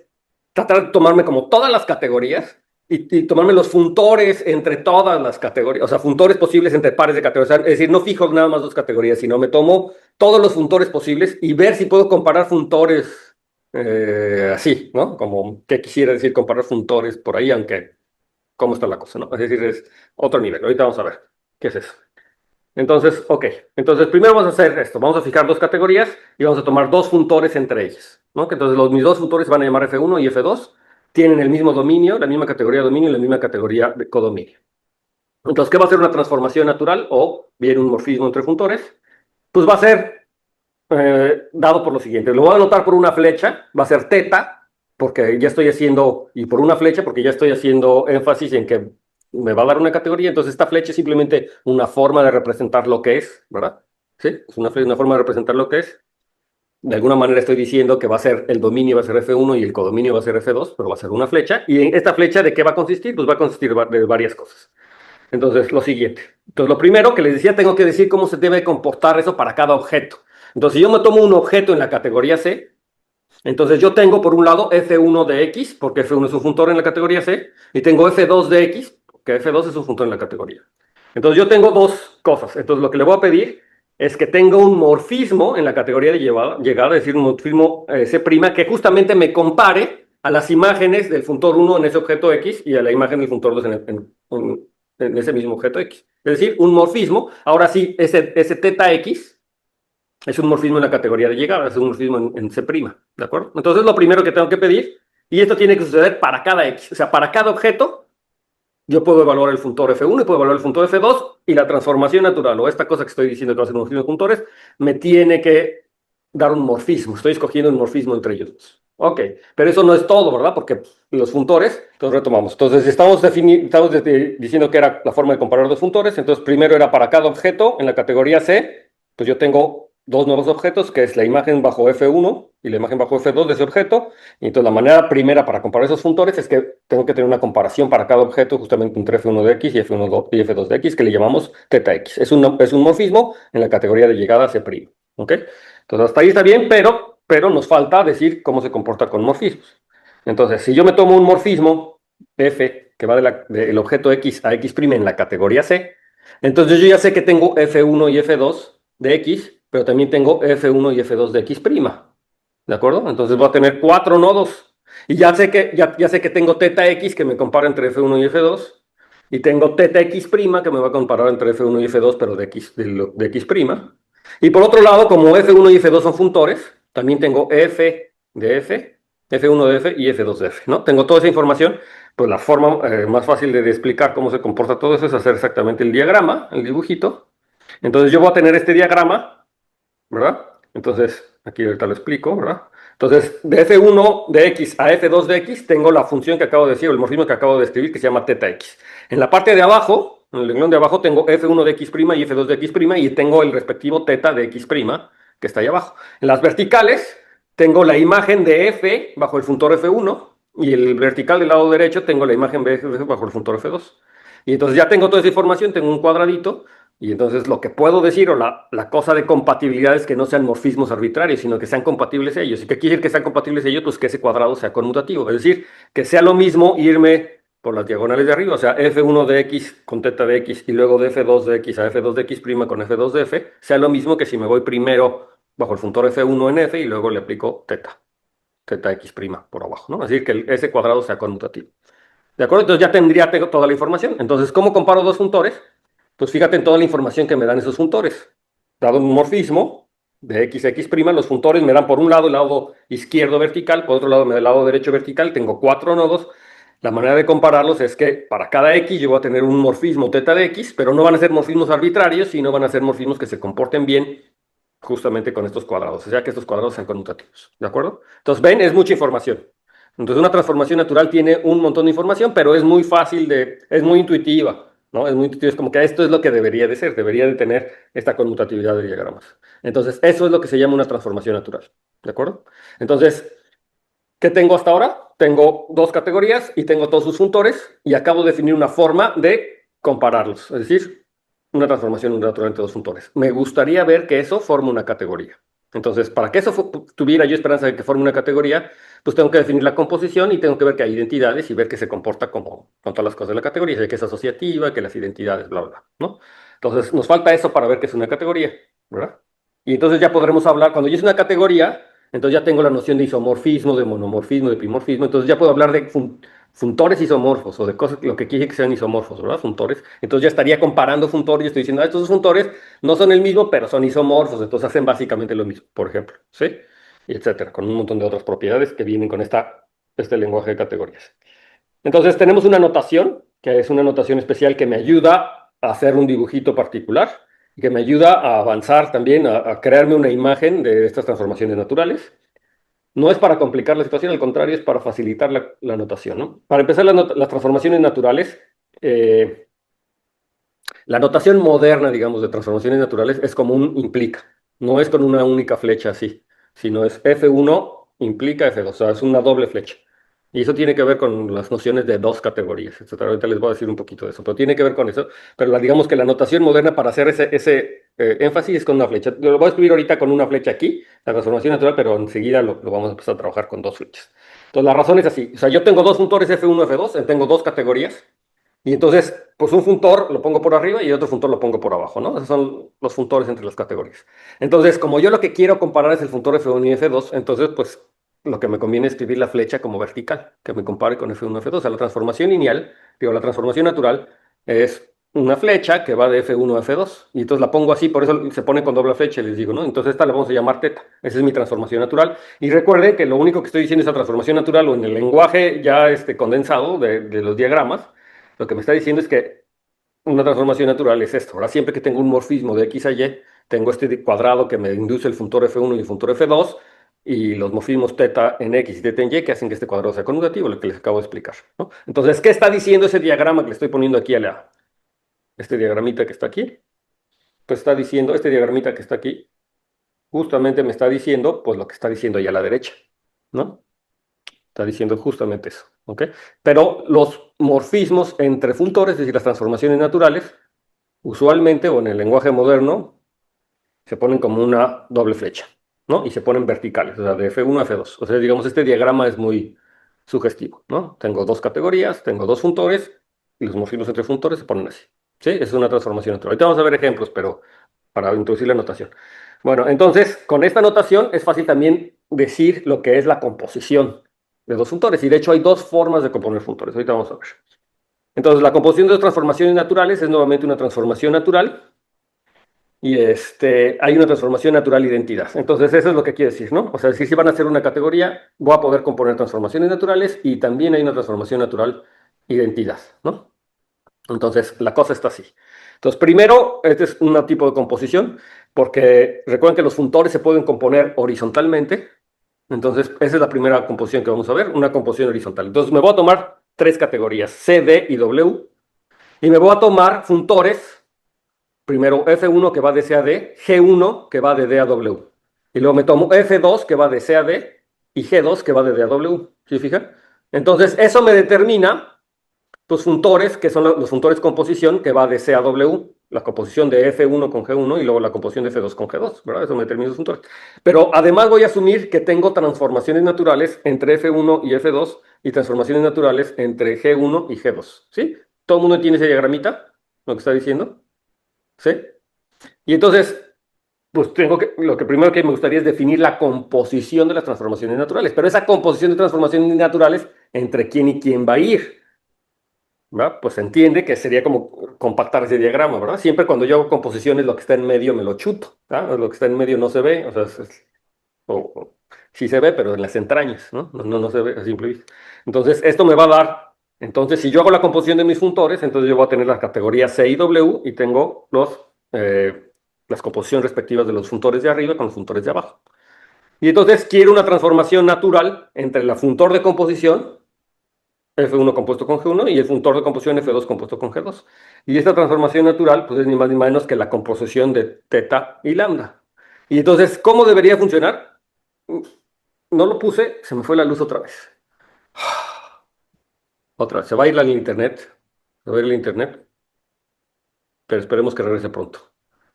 tratar de tomarme como todas las categorías y tomarme los funtores entre todas las categorías, o sea, funtores posibles entre pares de categorías. Es decir, no fijo nada más dos categorías, sino me tomo todos los funtores posibles y ver si puedo comparar funtores así, ¿no? Como que quisiera decir comparar funtores por ahí, aunque cómo está la cosa, ¿no? Es decir, es otro nivel. Ahorita vamos a ver qué es eso. Entonces, ok. Entonces, primero vamos a hacer esto. Vamos a fijar dos categorías y vamos a tomar dos funtores entre ellas, ¿no? Que entonces mis dos funtores se van a llamar F1 y F2. Tienen el mismo dominio, la misma categoría de dominio y la misma categoría de codominio. Entonces, ¿qué va a ser una transformación natural o bien un morfismo entre funtores? Pues va a ser dado por lo siguiente. Lo voy a anotar por una flecha, va a ser teta, porque ya estoy haciendo, y por una flecha, porque ya estoy haciendo énfasis en que me va a dar una categoría, entonces esta flecha es simplemente una forma de representar lo que es, ¿verdad? ¿Sí? Es una forma de representar lo que es. De alguna manera estoy diciendo que va a ser, el dominio va a ser F1 y el codominio va a ser F2, pero va a ser una flecha. ¿Y en esta flecha de qué va a consistir? Pues va a consistir de varias cosas. Entonces, lo siguiente. Entonces, lo primero que les decía, tengo que decir cómo se debe comportar eso para cada objeto. Entonces, si yo me tomo un objeto en la categoría C, entonces yo tengo por un lado F1 de X, porque F1 es un funtor en la categoría C, y tengo F2 de X, porque F2 es un funtor en la categoría. Entonces yo tengo dos cosas. Entonces lo que le voy a pedir es que tenga un morfismo en la categoría de llegada, es decir, un morfismo C', que justamente me compare a las imágenes del funtor 1 en ese objeto X y a la imagen del funtor 2 en ese mismo objeto X. Es decir, un morfismo. Ahora sí, ese teta X es un morfismo en la categoría de llegada, es un morfismo en C', ¿de acuerdo? Entonces lo primero que tengo que pedir, y esto tiene que suceder para cada X, o sea, para cada objeto, yo puedo evaluar el funtor F1 y puedo evaluar el funtor F2, y la transformación natural, o esta cosa que estoy diciendo que va a ser un morfismo de funtores, me tiene que dar un morfismo, estoy escogiendo un morfismo entre ellos dos. Ok, pero eso no es todo, ¿verdad? Porque los funtores, entonces retomamos. Entonces estamos diciendo que era la forma de comparar dos funtores, entonces primero era para cada objeto en la categoría C, pues yo tengo dos nuevos objetos, que es la imagen bajo F1 y la imagen bajo F2 de ese objeto. Y entonces la manera primera para comparar esos funtores es que tengo que tener una comparación para cada objeto justamente entre F1 de X y y F2 de X, que le llamamos teta X. Es un morfismo en la categoría de llegada C'. ¿Ok? Entonces hasta ahí está bien, pero nos falta decir cómo se comporta con morfismos. Entonces, si yo me tomo un morfismo F que va del objeto X a X' en la categoría C, entonces yo ya sé que tengo F1 y F2 de X, pero también tengo F1 y F2 de X'. ¿De acuerdo? Entonces voy a tener cuatro nodos. Y ya sé que tengo teta X que me compara entre F1 y F2. Y tengo teta X' que me va a comparar entre F1 y F2, pero de X'. Y por otro lado, como F1 y F2 son funtores, también tengo F de F, F1 de F y F2 de F, ¿no? Tengo toda esa información, Pues la forma más fácil de explicar cómo se comporta todo eso es hacer exactamente el diagrama, el dibujito. Entonces yo voy a tener este diagrama, ¿verdad? Entonces, aquí ahorita lo explico, ¿verdad? Entonces, de f1 de x a f2 de x tengo la función que acabo de decir, o el morfismo que acabo de escribir, que se llama θx. En la parte de abajo, en el renglón de abajo, tengo f1 de x' y f2 de x', y tengo el respectivo θ de x', que está ahí abajo. En las verticales, tengo la imagen de f bajo el funtor f1, y el vertical del lado derecho tengo la imagen de f bajo el funtor f2. Y entonces ya tengo toda esa información, tengo un cuadradito, y entonces lo que puedo decir, o la cosa de compatibilidad, es que no sean morfismos arbitrarios, sino que sean compatibles ellos. ¿Y qué quiere decir que sean compatibles ellos? Pues que ese cuadrado sea conmutativo. Es decir, que sea lo mismo irme por las diagonales de arriba, o sea, f1 de x con θ de x, y luego de f2 de x a f2 de x' con f2 de f, sea lo mismo que si me voy primero bajo el funtor f1 en f y luego le aplico θx' por abajo, ¿no? Es decir, que ese cuadrado sea conmutativo. ¿De acuerdo? Entonces ya tendría toda la información. Entonces, ¿cómo comparo dos funtores? Pues fíjate en toda la información que me dan esos funtores. Dado un morfismo de x, los funtores me dan por un lado el lado izquierdo vertical, por otro lado me da el lado derecho vertical, tengo 4 nodos. La manera de compararlos es que para cada x yo voy a tener un morfismo θ de x, pero no van a ser morfismos arbitrarios, sino van a ser morfismos que se comporten bien justamente con estos cuadrados, o sea que estos cuadrados sean conmutativos. ¿De acuerdo? Entonces, ven, es mucha información. Entonces, una transformación natural tiene un montón de información, pero es muy fácil es muy intuitiva, ¿no? Es muy intuitivo, es como que esto es lo que debería de ser, debería de tener esta conmutatividad de diagramas. Entonces, eso es lo que se llama una transformación natural, ¿de acuerdo? Entonces, ¿qué tengo hasta ahora? Tengo dos categorías y tengo todos sus funtores, y acabo de definir una forma de compararlos, es decir, una transformación natural entre dos funtores. Me gustaría ver que eso forme una categoría. Entonces, para que eso tuviera yo esperanza de que forme una categoría, pues tengo que definir la composición y tengo que ver que hay identidades y ver que se comporta como con todas las cosas de la categoría, que es asociativa, que las identidades, bla, bla, ¿no? Entonces, nos falta eso para ver que es una categoría, ¿verdad? Y entonces ya podremos hablar, cuando yo es una categoría, entonces ya tengo la noción de isomorfismo, de monomorfismo, de bimorfismo, entonces ya puedo hablar de funtores isomorfos, o de cosas, lo que quiere que sean isomorfos, ¿verdad? Funtores. Entonces ya estaría comparando funtores y estoy diciendo, estos dos funtores no son el mismo, pero son isomorfos, entonces hacen básicamente lo mismo, por ejemplo, ¿sí? Y etcétera, con un montón de otras propiedades que vienen con este lenguaje de categorías. Entonces tenemos una notación, que es una notación especial que me ayuda a hacer un dibujito particular y que me ayuda a avanzar también, a crearme una imagen de estas transformaciones naturales. No es para complicar la situación, al contrario, es para facilitar la notación, ¿no? Para empezar, las transformaciones naturales, la notación moderna, digamos, de transformaciones naturales es como un implica, no es con una única flecha así, sino es F1 implica F2, o sea, es una doble flecha. Y eso tiene que ver con las nociones de dos categorías, etcétera. Ahorita les voy a decir un poquito de eso, pero tiene que ver con eso. Pero digamos que la notación moderna para hacer ese énfasis es con una flecha. Lo voy a escribir ahorita con una flecha aquí, la transformación natural, pero enseguida lo vamos a empezar a trabajar con dos flechas. Entonces, la razón es así. O sea, yo tengo dos funtores F1, F2, tengo dos categorías. Y entonces, pues un funtor lo pongo por arriba y otro funtor lo pongo por abajo, ¿no? Esos son los funtores entre las categorías. Entonces, como yo lo que quiero comparar es el funtor F1 y F2, entonces, pues lo que me conviene es escribir la flecha como vertical, que me compare con F1 y F2. O sea, la transformación lineal, digo, la transformación natural es una flecha que va de F1 a F2. Y entonces la pongo así, por eso se pone con doble flecha, les digo, ¿no? Entonces esta la vamos a llamar θ. Esa es mi transformación natural. Y recuerden que lo único que estoy diciendo es la transformación natural, o en el lenguaje ya condensado de los diagramas, lo que me está diciendo es que una transformación natural es esto. Ahora, siempre que tengo un morfismo de x a y, tengo este cuadrado que me induce el funtor F1 y el funtor F2, y los morfismos θ en x y θ en y que hacen que este cuadrado sea conmutativo, lo que les acabo de explicar, ¿no? Entonces, ¿qué está diciendo ese diagrama que le estoy poniendo aquí este diagramita que está aquí? Pues está diciendo, este diagramita que está aquí, justamente me está diciendo, pues lo que está diciendo ahí a la derecha, ¿no? Está diciendo justamente eso, ¿ok? Pero los morfismos entre funtores, es decir, las transformaciones naturales, usualmente, o en el lenguaje moderno, se ponen como una doble flecha, ¿no? Y se ponen verticales, o sea, de F1 a F2. O sea, digamos, este diagrama es muy sugestivo, ¿no? Tengo dos categorías, tengo dos funtores, y los morfismos entre funtores se ponen así, ¿sí? Es una transformación natural. Ahorita vamos a ver ejemplos, pero para introducir la notación. Bueno, entonces, con esta notación es fácil también decir lo que es la composición de dos funtores. Y de hecho hay dos formas de componer funtores. Ahorita vamos a ver. Entonces, la composición de dos transformaciones naturales es nuevamente una transformación natural. Y hay una transformación natural identidad. Entonces, eso es lo que quiere decir, ¿no? O sea, si van a hacer una categoría, voy a poder componer transformaciones naturales, y también hay una transformación natural identidad, ¿no? Entonces, la cosa está así. Entonces, primero, este es un tipo de composición, porque recuerden que los funtores se pueden componer horizontalmente. Entonces, esa es la primera composición que vamos a ver, una composición horizontal. Entonces, me voy a tomar tres categorías, C, D y W, y me voy a tomar funtores, primero F1 que va de C a D, G1 que va de D a W. Y luego me tomo F2 que va de C a D y G2 que va de D a W. ¿Sí fijan? Entonces, eso me determina tus funtores, que son los funtores composición, que va de C a W, la composición de F1 con G1 y luego la composición de F2 con G2, ¿verdad? Eso me determina los funtores. Pero además voy a asumir que tengo transformaciones naturales entre F1 y F2 y transformaciones naturales entre G1 y G2, ¿sí? ¿Todo el mundo tiene ese diagramita? ¿Lo que está diciendo? ¿Sí? Y entonces, pues lo que primero que me gustaría es definir la composición de las transformaciones naturales, pero esa composición de transformaciones naturales, ¿entre quién y quién va a ir? ¿Verdad? Pues se entiende que sería como compactar ese diagrama, ¿verdad? Siempre cuando yo hago composiciones, lo que está en medio me lo chuto, ¿verdad? Lo que está en medio no se ve, o sea, sí se ve, pero en las entrañas, ¿no? No se ve a simple vista. Entonces, esto me va a dar, entonces, si yo hago la composición de mis funtores, entonces yo voy a tener las categorías C y W y tengo las composiciones respectivas de los funtores de arriba con los funtores de abajo. Y entonces quiero una transformación natural entre la funtor de composición F1 compuesto con G1 y el funtor de composición F2 compuesto con G2. Y esta transformación natural pues es ni más ni menos que la composición de teta y lambda. Y entonces, ¿cómo debería funcionar? No lo puse, se me fue la luz otra vez. Otra vez, se va a ir la internet. Se va a ir la internet, pero esperemos que regrese pronto.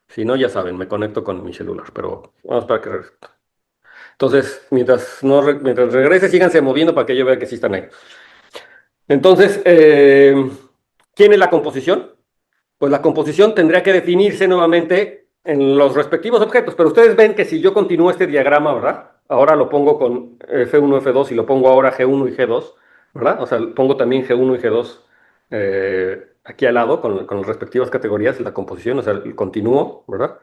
Si no, ya saben, me conecto con mi celular, pero vamos para que regrese. Entonces, mientras regrese, síganse moviendo para que yo vea que sí están ahí. Entonces, ¿quién es la composición? Pues la composición tendría que definirse nuevamente en los respectivos objetos, pero ustedes ven que si yo continúo este diagrama, ¿verdad? Ahora lo pongo con F1, F2 y lo pongo ahora G1 y G2, ¿verdad? O sea, pongo también G1 y G2 aquí al lado con las respectivas categorías, la composición, o sea, el continúo, ¿verdad?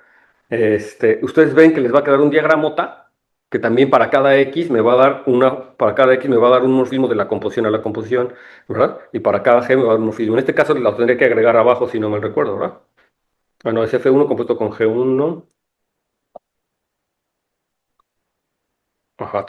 Ustedes ven que les va a quedar un diagramota que también para cada X me va a dar un morfismo de la composición a la composición, ¿verdad? Y para cada G me va a dar un morfismo. En este caso lo tendré que agregar abajo si no me recuerdo, ¿verdad? Bueno, es F1 compuesto con G1. Ajá,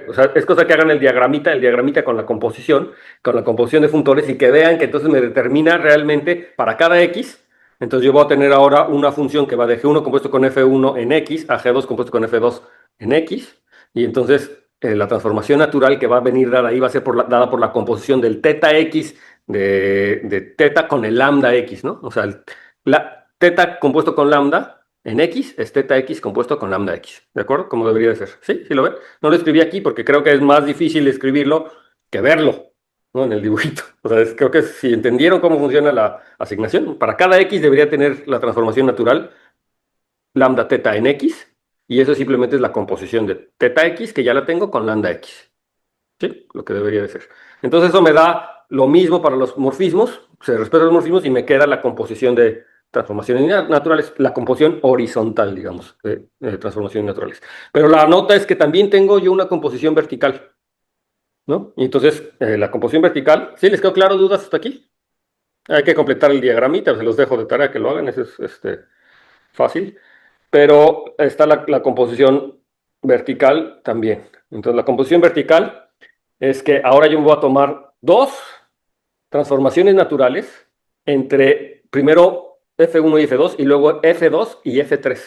o sea, es cosa que hagan el diagramita con la composición de funtores y que vean que entonces me determina realmente para cada X. Entonces yo voy a tener ahora una función que va de G1 compuesto con F1 en X a G2 compuesto con F2 en X. Y entonces la transformación natural que va a venir dada ahí va a ser dada por la composición del teta X de teta con el lambda X, ¿no? O sea, la teta compuesto con lambda en X es teta X compuesto con lambda X, ¿de acuerdo? Como debería de ser. ¿Sí? ¿Sí lo ven? No lo escribí aquí porque creo que es más difícil escribirlo que verlo, ¿no? En el dibujito. O sea, creo que si entendieron cómo funciona la asignación, para cada X debería tener la transformación natural lambda teta en X, y eso simplemente es la composición de teta X, que ya la tengo, con lambda X. ¿Sí? Lo que debería de ser. Entonces eso me da lo mismo para los morfismos, se respetan los morfismos y me queda la composición de transformaciones naturales, la composición horizontal, digamos, de transformaciones naturales. Pero la nota es que también tengo yo una composición vertical, ¿no? Y entonces la composición vertical, ¿sí les quedó claro dudas hasta aquí? Hay que completar el diagramita, se los dejo de tarea que lo hagan, eso es fácil. Pero está la composición vertical también. Entonces la composición vertical es que ahora yo me voy a tomar dos transformaciones naturales entre primero F1 y F2 y luego F2 y F3.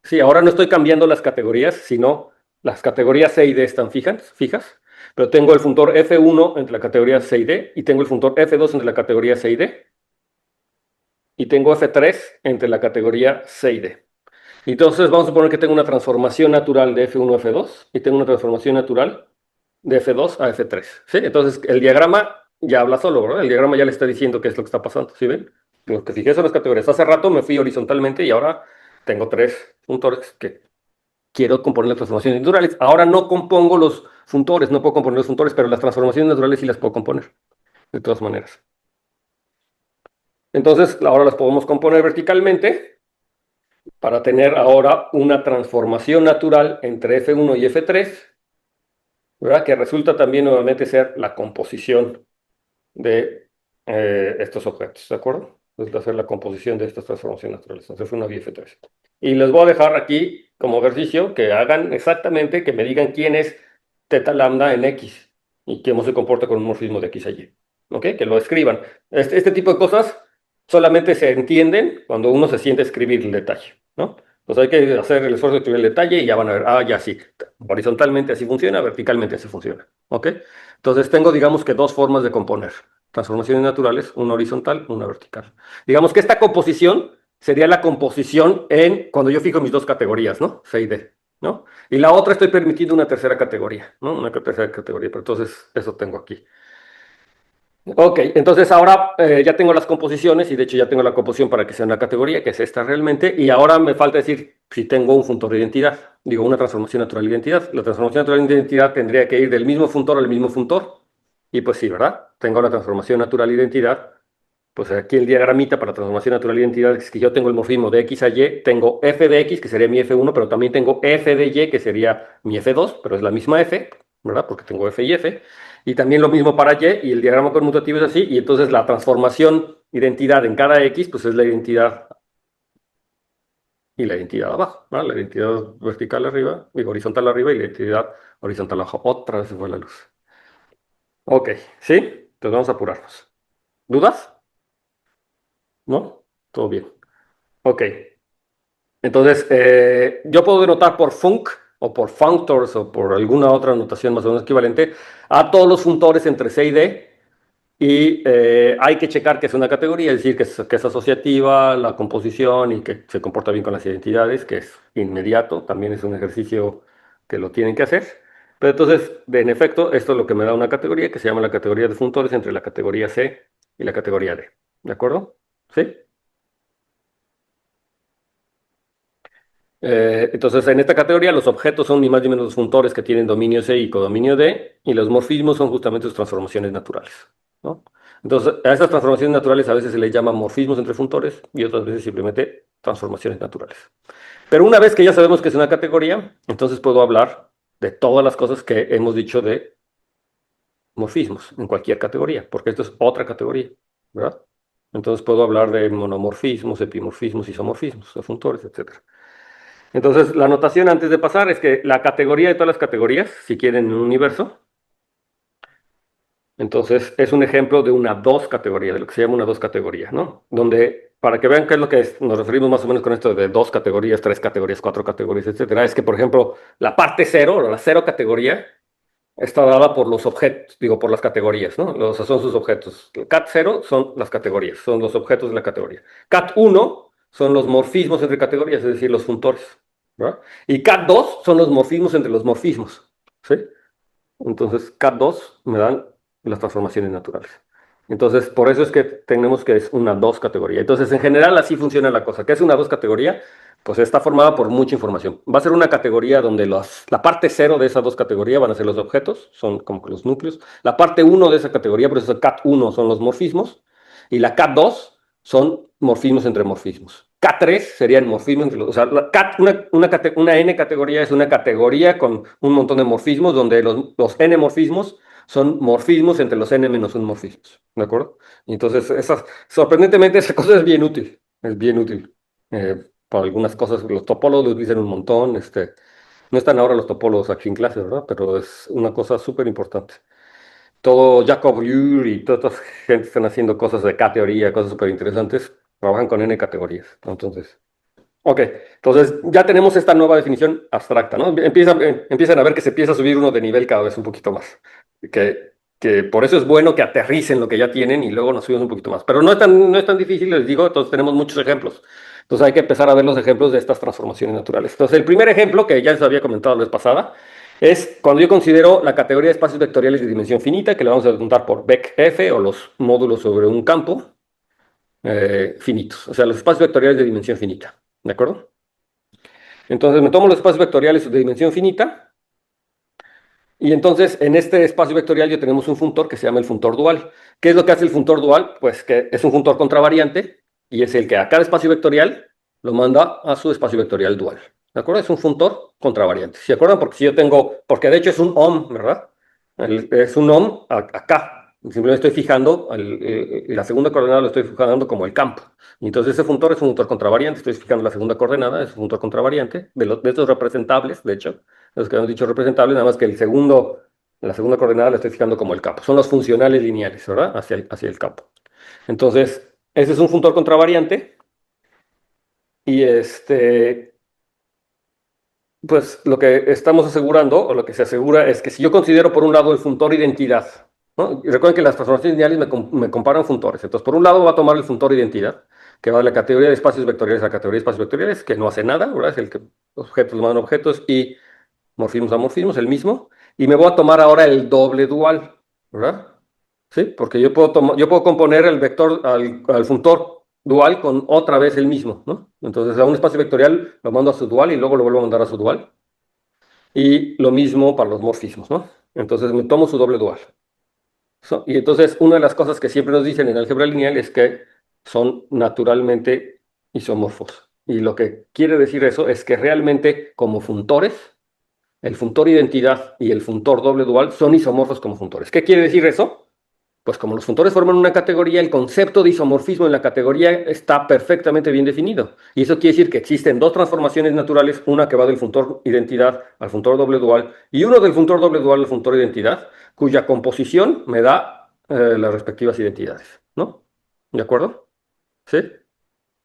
Sí, ahora no estoy cambiando las categorías, sino las categorías C y D están fijas, pero tengo el funtor F1 entre la categoría C y D y tengo el funtor F2 entre la categoría C y D y tengo F3 entre la categoría C y D. Entonces vamos a suponer que tengo una transformación natural de F1 a F2 y tengo una transformación natural de F2 a F3. ¿Sí? Entonces el diagrama ya habla solo, ¿verdad? El diagrama ya le está diciendo qué es lo que está pasando. ¿Sí ven? Lo que fijé son las categorías. Hace rato me fui horizontalmente y ahora tengo tres funtores que quiero componer las transformaciones naturales. Ahora no compongo los funtores, no puedo componer los funtores, pero las transformaciones naturales sí las puedo componer, de todas maneras. Entonces ahora las podemos componer verticalmente para tener ahora una transformación natural entre F1 y F3, ¿verdad? Que resulta también nuevamente ser la composición de estos objetos, ¿de acuerdo? Entonces, hacer la composición de estas transformaciones naturales. Entonces, fue una BF3. Y les voy a dejar aquí como ejercicio que hagan exactamente, que me digan quién es teta lambda en X y cómo se comporta con un morfismo de X a Y. ¿Ok? Que lo escriban. Este tipo de cosas solamente se entienden cuando uno se siente a escribir el detalle, ¿no? Entonces hay que hacer el esfuerzo de escribir el detalle y ya van a ver, ah, ya sí, horizontalmente así funciona, verticalmente así funciona, ¿ok? Entonces tengo, digamos que dos formas de componer transformaciones naturales, una horizontal, una vertical. Digamos que esta composición sería la composición en cuando yo fijo mis dos categorías, ¿no? C y D, ¿no? Y la otra estoy permitiendo una tercera categoría, ¿no? Una tercera categoría, pero entonces eso tengo aquí. Ok, entonces ahora ya tengo las composiciones y de hecho ya tengo la composición para que sea una categoría, que es esta realmente, y ahora me falta decir si tengo un funtor de identidad, digo una transformación natural de identidad. La transformación natural de identidad tendría que ir del mismo funtor al mismo funtor, y pues sí, ¿verdad? Tengo la transformación natural de identidad, pues aquí el diagramita para transformación natural de identidad es que yo tengo el morfismo de X a Y, tengo f de X, que sería mi F1, pero también tengo f de Y, que sería mi F2, pero es la misma F, ¿verdad? Porque tengo F y F. Y también lo mismo para Y, y el diagrama conmutativo es así, y entonces la transformación identidad en cada X, pues es la identidad y la identidad abajo, ¿verdad? La identidad vertical arriba, y horizontal arriba, y la identidad horizontal abajo. Otra vez se fue la luz. Ok, ¿sí? Entonces vamos a apurarnos. ¿Dudas? ¿No? Todo bien. Ok. Entonces, yo puedo denotar por func o por functors o por alguna otra notación más o menos equivalente a todos los funtores entre C y D. Y hay que checar que es una categoría, es decir, que es asociativa, la composición y que se comporta bien con las identidades, que es inmediato, también es un ejercicio que lo tienen que hacer. Pero entonces, en efecto, esto es lo que me da una categoría que se llama la categoría de funtores entre la categoría C y la categoría D. ¿De acuerdo? ¿Sí? Entonces, en esta categoría, los objetos son ni más ni menos los funtores que tienen dominio C y codominio D, y los morfismos son justamente sus transformaciones naturales, ¿no? Entonces, a esas transformaciones naturales a veces se les llama morfismos entre funtores y otras veces simplemente transformaciones naturales. Pero una vez que ya sabemos que es una categoría, entonces puedo hablar de todas las cosas que hemos dicho de morfismos en cualquier categoría, porque esto es otra categoría, ¿verdad? Entonces puedo hablar de monomorfismos, epimorfismos, isomorfismos, de funtores, etcétera. Entonces, la anotación antes de pasar es que la categoría de todas las categorías, si quieren en un universo, entonces es un ejemplo de una dos categoría, de lo que se llama una dos categoría, ¿no? Donde, para que vean qué es lo que es, nos referimos más o menos con esto de dos categorías, tres categorías, cuatro categorías, etcétera, es que, por ejemplo, la parte cero, o la cero categoría, está dada por los objetos, digo, por las categorías, ¿no? Son sus objetos. Cat 0 son las categorías, son los objetos de la categoría. Cat 1 son los morfismos entre categorías, es decir, los funtores, ¿verdad? Y Cat 2 son los morfismos entre los morfismos, ¿sí? Entonces, Cat 2 me dan las transformaciones naturales. Entonces, por eso es que tenemos que es una dos categoría. Entonces, en general, así funciona la cosa. ¿Qué es una dos categoría? Pues está formada por mucha información. Va a ser una categoría donde la parte cero de esas dos categorías van a ser los objetos, son como que los núcleos. La parte uno de esa categoría, por eso el Cat 1 son los morfismos. Y la Cat 2 son morfismos entre morfismos. K3 serían morfismos entre los. O sea, una N categoría es una categoría con un montón de morfismos, donde los N morfismos son morfismos entre los N menos un morfismos. ¿De acuerdo? Y entonces, sorprendentemente, esa cosa es bien útil. Es bien útil. Para algunas cosas, los topólogos lo utilizan un montón. No están ahora los topólogos aquí en clase, ¿verdad? Pero es una cosa súper importante. Todo Jacob Liu y toda esta gente están haciendo cosas de K-teoría, cosas súper interesantes, trabajan con N categorías. Entonces, ok, entonces ya tenemos esta nueva definición abstracta, ¿no? Empiezan a ver que se empieza a subir uno de nivel cada vez un poquito más. Que por eso es bueno que aterricen lo que ya tienen y luego nos subimos un poquito más. Pero no es tan difícil, les digo, entonces tenemos muchos ejemplos. Entonces hay que empezar a ver los ejemplos de estas transformaciones naturales. Entonces el primer ejemplo, que ya les había comentado la vez pasada, es cuando yo considero la categoría de espacios vectoriales de dimensión finita, que le vamos a preguntar por VecF o los módulos sobre un campo finitos, o sea, los espacios vectoriales de dimensión finita. ¿De acuerdo? Entonces me tomo los espacios vectoriales de dimensión finita y entonces en este espacio vectorial ya tenemos un funtor que se llama el funtor dual. ¿Qué es lo que hace el funtor dual? Pues que es un funtor contravariante y es el que a cada espacio vectorial lo manda a su espacio vectorial dual. ¿De acuerdo? Es un funtor contravariante. ¿Se acuerdan? Porque si yo tengo, porque de hecho es un ohm, ¿verdad? Es un ohm acá. Simplemente estoy fijando, la segunda coordenada lo estoy fijando como el campo. Y entonces ese funtor es un funtor contravariante. Estoy fijando la segunda coordenada, es un funtor contravariante, de estos representables, de hecho, los que hemos dicho representables, nada más que la segunda coordenada la estoy fijando como el campo. Son los funcionales lineales, ¿verdad? Hacia el campo. Entonces, ese es un funtor contravariante. Y pues lo que estamos asegurando, o lo que se asegura, es que si yo considero por un lado el funtor identidad, ¿no? Y recuerden que las transformaciones lineales me comparan funtores. Entonces, por un lado va a tomar el funtor identidad, que va de la categoría de espacios vectoriales a la categoría de espacios vectoriales, que no hace nada, ¿verdad? Es el que objetos mandan objetos y morfismos a morfismos, el mismo. Y me voy a tomar ahora el doble dual, ¿verdad? ¿Sí? Porque yo puedo componer el vector al funtor dual con otra vez el mismo, ¿no? Entonces a un espacio vectorial lo mando a su dual y luego lo vuelvo a mandar a su dual. Y lo mismo para los morfismos, ¿no? Entonces me tomo su doble dual. Y entonces una de las cosas que siempre nos dicen en álgebra lineal es que son naturalmente isomorfos. Y lo que quiere decir eso es que realmente como funtores, el funtor identidad y el funtor doble dual son isomorfos como funtores. ¿Qué quiere decir eso? Pues como los funtores forman una categoría, el concepto de isomorfismo en la categoría está perfectamente bien definido. Y eso quiere decir que existen dos transformaciones naturales, una que va del funtor identidad al funtor doble dual y uno del funtor doble dual al funtor identidad, cuya composición me da las respectivas identidades, ¿no? ¿De acuerdo? ¿Sí?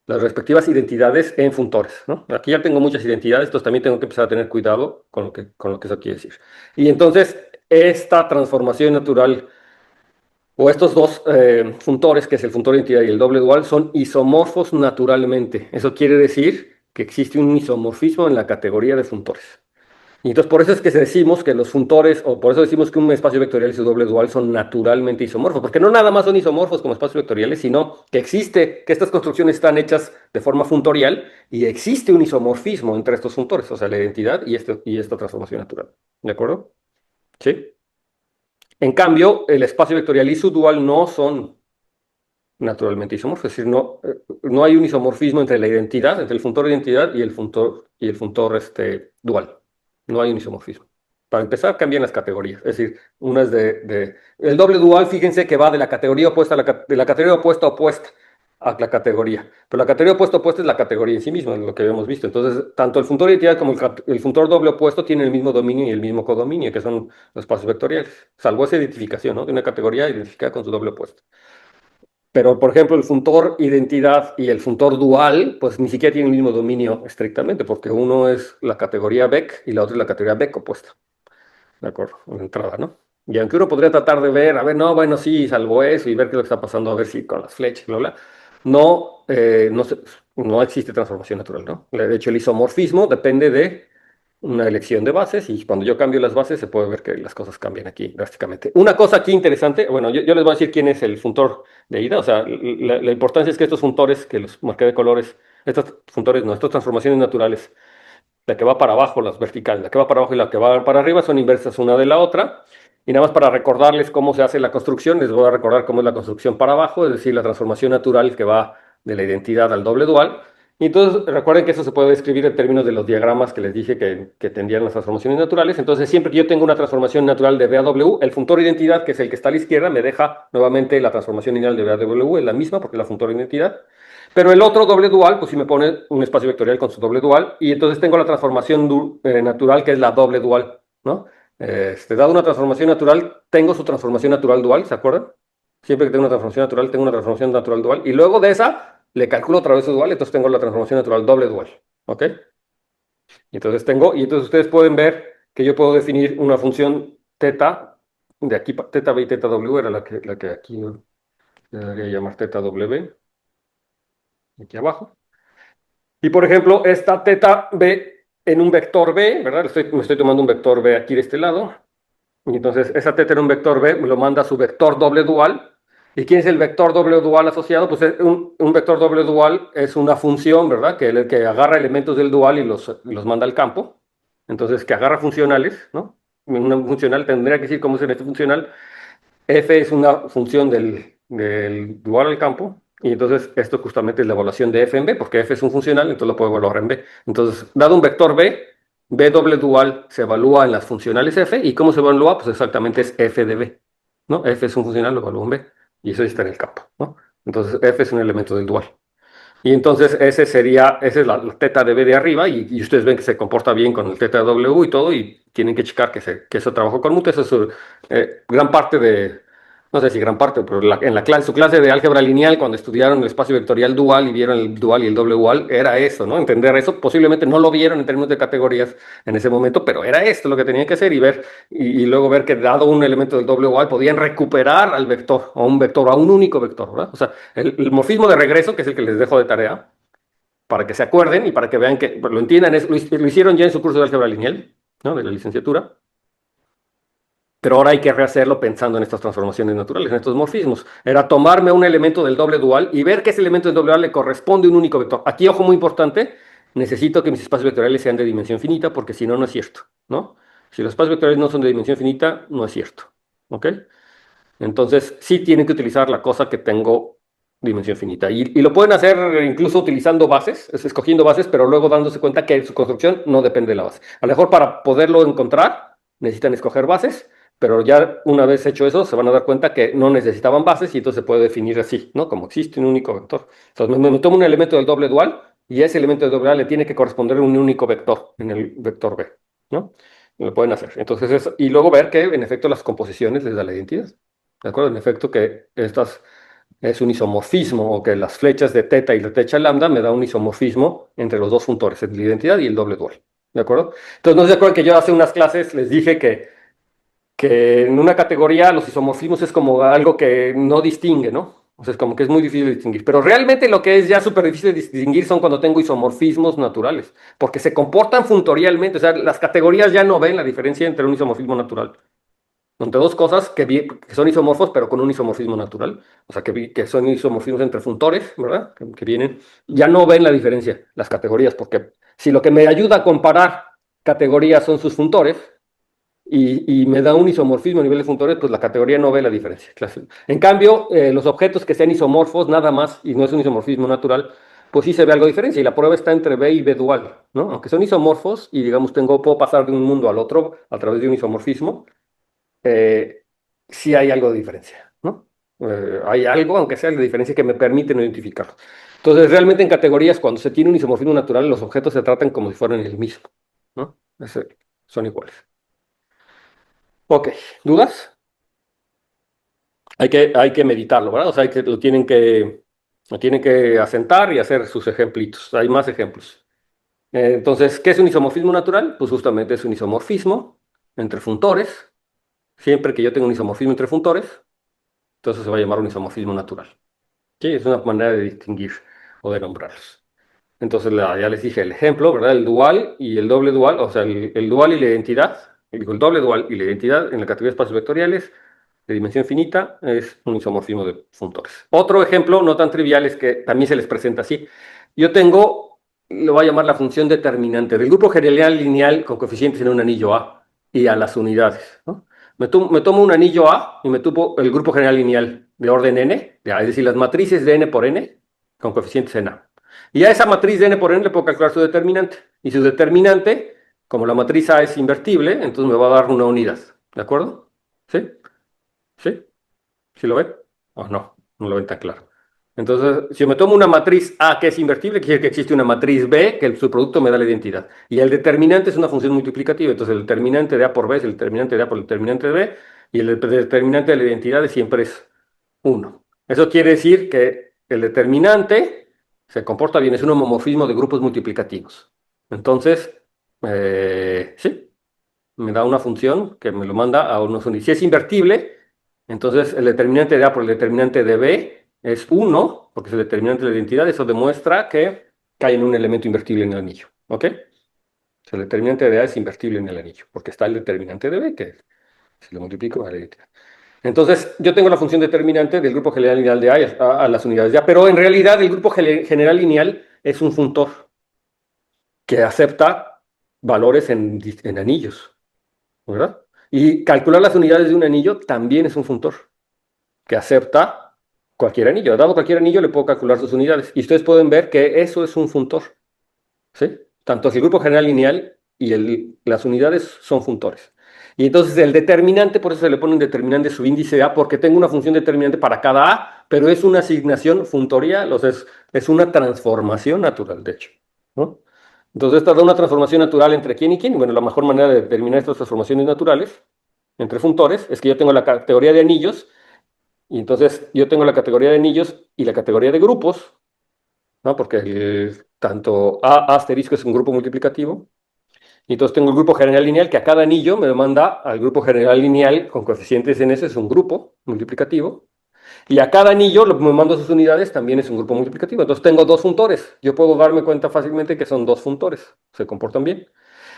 Las respectivas identidades en funtores, ¿no? Aquí ya tengo muchas identidades, entonces también tengo que empezar a tener cuidado con lo que eso quiere decir. Y entonces, esta transformación natural o estos dos funtores, que es el funtor de identidad y el doble dual, son isomorfos naturalmente. Eso quiere decir que existe un isomorfismo en la categoría de funtores. Y entonces por eso es que decimos que los funtores, o por eso decimos que un espacio vectorial y su doble dual son naturalmente isomorfos, porque no nada más son isomorfos como espacios vectoriales, sino que estas construcciones están hechas de forma funtorial y existe un isomorfismo entre estos funtores, o sea, la identidad y esta transformación natural. ¿De acuerdo? Sí. En cambio, el espacio vectorial y su dual no son naturalmente isomorfos, es decir, no hay un isomorfismo entre la identidad, entre el funtor de identidad y el funtor dual. No hay un isomorfismo. Para empezar, cambian las categorías. Es decir, una es el doble dual, fíjense que va de la categoría opuesta de la categoría opuesta a la categoría. Pero la categoría opuesta opuesta es la categoría en sí misma, es lo que habíamos visto. Entonces, tanto el funtor de identidad como el funtor doble opuesto tienen el mismo dominio y el mismo codominio, que son los espacios vectoriales, salvo esa identificación, ¿no? De una categoría identificada con su doble opuesto. Pero, por ejemplo, el funtor identidad y el funtor dual, pues ni siquiera tienen el mismo dominio estrictamente, porque uno es la categoría Beck y la otra es la categoría Beck opuesta. De acuerdo, en entrada, ¿no? Y aunque uno podría tratar de ver, a ver, no, bueno, sí, salvo eso y ver qué es lo que está pasando, a ver si con las flechas, bla, bla, no existe transformación natural, ¿no? De hecho, el isomorfismo depende de una elección de bases y cuando yo cambio las bases se puede ver que las cosas cambian aquí drásticamente. Una cosa aquí interesante, bueno, yo les voy a decir quién es el funtor de ida, o sea, la importancia es que estos funtores, que los marqué de colores, estos funtores, no, estas transformaciones naturales, la que va para abajo, las verticales, la que va para abajo y la que va para arriba son inversas una de la otra. Y nada más para recordarles cómo se hace la construcción, les voy a recordar cómo es la construcción para abajo, es decir, la transformación natural que va de la identidad al doble dual. Y entonces recuerden que eso se puede describir en términos de los diagramas que les dije que tendrían las transformaciones naturales. Entonces siempre que yo tengo una transformación natural de B a W, el funtor identidad, que es el que está a la izquierda, me deja nuevamente la transformación lineal de B a W, es la misma porque es la funtor identidad. Pero el otro doble dual, pues sí me pone un espacio vectorial con su doble dual, y entonces tengo la transformación natural, que es la doble dual, ¿no? Dado una transformación natural, tengo su transformación natural dual, ¿se acuerdan? Siempre que tengo una transformación natural, tengo una transformación natural dual, y luego de esa le calculo otra vez su dual, entonces tengo la transformación natural doble dual, ¿ok? Y entonces ustedes pueden ver que yo puedo definir una función teta, de aquí, teta b y teta w, era la que aquí le daría llamar teta w, aquí abajo. Y por ejemplo, esta teta b en un vector b, ¿verdad? Me estoy tomando un vector b aquí de este lado. Y entonces esa teta en un vector b me lo manda a su vector doble dual. ¿Y quién es el vector doble dual asociado? Pues un vector doble dual es una función, ¿verdad? Que agarra elementos del dual y los manda al campo. Entonces, que agarra funcionales, ¿no? Una funcional tendría que decir cómo es en este funcional. F es una función del dual al campo, y entonces esto justamente es la evaluación de F en B, porque F es un funcional, entonces lo puedo evaluar en B. Entonces, dado un vector B, B doble dual se evalúa en las funcionales F, ¿y cómo se evalúa? Pues exactamente es F de B. ¿no? F es un funcional, luego volumen B, y eso está en el campo, ¿no? Entonces F es un elemento del dual. Y entonces esa es la teta de B de arriba, y ustedes ven que se comporta bien con el teta de W y todo, y tienen que checar que eso trabajó con mute. Eso es gran parte de, no sé si gran parte, pero en la clase, su clase de álgebra lineal, cuando estudiaron el espacio vectorial dual y vieron el dual y el doble dual, era eso, ¿no? Entender eso. Posiblemente no lo vieron en términos de categorías en ese momento, pero era esto lo que tenían que hacer y ver, y luego ver que dado un elemento del doble dual podían recuperar al vector, a un vector, a un único vector, ¿verdad? O sea, el morfismo de regreso, que es el que les dejo de tarea, para que se acuerden y para que vean que lo entiendan, lo hicieron ya en su curso de álgebra lineal, ¿no? De la licenciatura, pero ahora hay que rehacerlo pensando en estas transformaciones naturales, en estos morfismos. Era tomarme un elemento del doble dual y ver que ese elemento del doble dual le corresponde a un único vector. Aquí, ojo muy importante, necesito que mis espacios vectoriales sean de dimensión finita, porque si no, no es cierto, ¿no? Si los espacios vectoriales no son de dimensión finita, no es cierto, ¿ok? Entonces, sí tienen que utilizar la cosa que tengo dimensión finita. Y lo pueden hacer incluso utilizando bases, escogiendo bases, pero luego dándose cuenta que su construcción no depende de la base. A lo mejor para poderlo encontrar, necesitan escoger bases, pero ya una vez hecho eso, se van a dar cuenta que no necesitaban bases y entonces se puede definir así, ¿no? Como existe un único vector. Entonces, me tomo un elemento del doble dual y ese elemento del doble dual le tiene que corresponder a un único vector en el vector B, ¿no? Lo pueden hacer. Entonces, y luego ver que en efecto las composiciones les da la identidad. ¿De acuerdo? En efecto, que estas es un isomorfismo, o que las flechas de teta y la flecha lambda me da un isomorfismo entre los dos funtores, la identidad y el doble dual. ¿De acuerdo? Entonces, no se acuerdan que yo hace unas clases les dije que en una categoría los isomorfismos es como algo que no distingue, ¿no? O sea, es como que es muy difícil de distinguir. Pero realmente lo que es ya súper difícil de distinguir son cuando tengo isomorfismos naturales, porque se comportan funtorialmente. O sea, las categorías ya no ven la diferencia entre un isomorfismo natural entre dos cosas que son isomorfos, pero con un isomorfismo natural. O sea, que son isomorfismos entre funtores, ¿verdad? Que vienen. Ya no ven la diferencia, las categorías, porque si lo que me ayuda a comparar categorías son sus funtores, y me da un isomorfismo a nivel de funtores, pues la categoría no ve la diferencia. En cambio, los objetos que sean isomorfos, nada más, y no es un isomorfismo natural, pues sí se ve algo de diferencia. Y la prueba está entre B y B dual, ¿no? Aunque son isomorfos, y digamos, puedo pasar de un mundo al otro a través de un isomorfismo, eh, sí hay algo de diferencia, ¿no? Hay algo, aunque sea de diferencia, que me permite no identificarlo. Entonces, realmente en categorías, cuando se tiene un isomorfismo natural, los objetos se tratan como si fueran el mismo, ¿no? Son iguales. Ok, ¿dudas? Hay que meditarlo, ¿verdad? O sea, lo tienen que asentar y hacer sus ejemplitos. Hay más ejemplos. Entonces, ¿qué es un isomorfismo natural? Pues justamente es un isomorfismo entre funtores. Siempre que yo tenga un isomorfismo entre funtores, entonces se va a llamar un isomorfismo natural. Sí, es una manera de distinguir o de nombrarlos. Entonces ya les dije el ejemplo, ¿verdad? El dual y el doble dual, o sea, el dual y la identidad, digo, el doble dual y la identidad en la categoría de espacios vectoriales de dimensión finita es un isomorfismo de funtores. Otro ejemplo no tan trivial es que también se les presenta así. Yo tengo, lo voy a llamar la función determinante del grupo general lineal con coeficientes en un anillo A y a las unidades, ¿no? Me tomo un anillo A y me tomo el grupo general lineal de orden n, es decir, las matrices de n por n con coeficientes en A. Y a esa matriz de n por n le puedo calcular su determinante. Y su determinante, como la matriz A es invertible, entonces me va a dar una unidad. ¿De acuerdo? ¿Sí? ¿Sí? ¿Sí lo ven? ¿O no? No lo ven tan claro. Entonces, si yo me tomo una matriz A que es invertible, quiere decir que existe una matriz B que su producto me da la identidad. Y el determinante es una función multiplicativa. Entonces, el determinante de A por B es el determinante de A por el determinante de B. Y el determinante de la identidad siempre es 1. Eso quiere decir que el determinante se comporta bien, es un homomorfismo de grupos multiplicativos. Entonces, sí, me da una función que me lo manda a unos unidades. Si es invertible, entonces el determinante de A por el determinante de B es 1, porque es el determinante de la identidad. Eso demuestra que cae en un elemento invertible en el anillo. ¿Ok? O sea, el determinante de A es invertible en el anillo, porque está el determinante de B, que si lo multiplico a la identidad. Entonces, yo tengo la función determinante del grupo general lineal de A las unidades de A, pero en realidad el grupo general lineal es un funtor que acepta valores en anillos, ¿verdad? Y calcular las unidades de un anillo también es un funtor que acepta cualquier anillo. Dado cualquier anillo, le puedo calcular sus unidades. Y ustedes pueden ver que eso es un funtor, ¿sí? Tanto el grupo general lineal y las unidades son funtores. Y entonces el determinante, por eso se le pone un determinante subíndice A, porque tengo una función determinante para cada A, pero es una asignación funtorial, o sea, es una transformación natural, de hecho, ¿no? Entonces esta da una transformación natural entre quién y quién. Y bueno, la mejor manera de determinar estas transformaciones naturales entre funtores es que yo tengo la categoría de anillos, y entonces yo tengo la categoría de anillos y la categoría de grupos, ¿no? Porque tanto A asterisco es un grupo multiplicativo. Y entonces tengo el grupo general lineal que a cada anillo me manda al grupo general lineal con coeficientes en ese, es un grupo multiplicativo. Y a cada anillo lo que me mando sus unidades también es un grupo multiplicativo. Entonces tengo dos funtores. Yo puedo darme cuenta fácilmente que son dos funtores. Se comportan bien.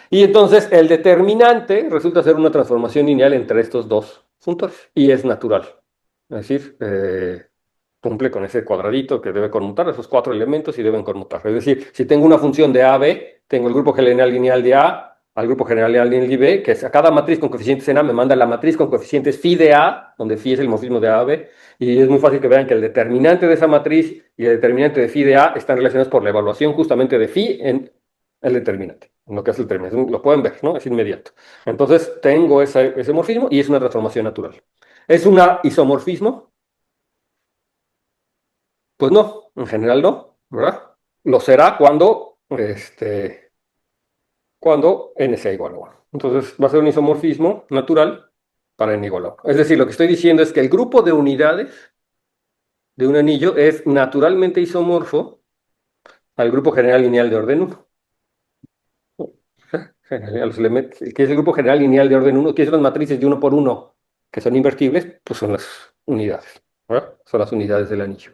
Y entonces el determinante resulta ser una transformación lineal entre estos dos funtores. Y es natural. Es decir, cumple con ese cuadradito que debe conmutar, esos cuatro elementos y deben conmutar. Es decir, si tengo una función de A a B, tengo el grupo general lineal de A al grupo general lineal de B, que es a cada matriz con coeficientes en A me manda la matriz con coeficientes phi de A, donde phi es el morfismo de A a B, y es muy fácil que vean que el determinante de esa matriz y el determinante de phi de A están relacionados por la evaluación justamente de phi en el determinante, en lo que es el determinante. Lo pueden ver, ¿no? Es inmediato. Entonces tengo ese morfismo y es una transformación natural. ¿Es un isomorfismo? Pues no, en general no, ¿verdad? Lo será cuando n sea igual a 1. Entonces va a ser un isomorfismo natural para n igual a 1. Es decir, lo que estoy diciendo es que el grupo de unidades de un anillo es naturalmente isomorfo al grupo general lineal de orden 1. Que es el grupo general lineal de orden 1, que son las matrices de 1 por 1 que son invertibles, pues son las unidades, ¿verdad? Son las unidades del anillo.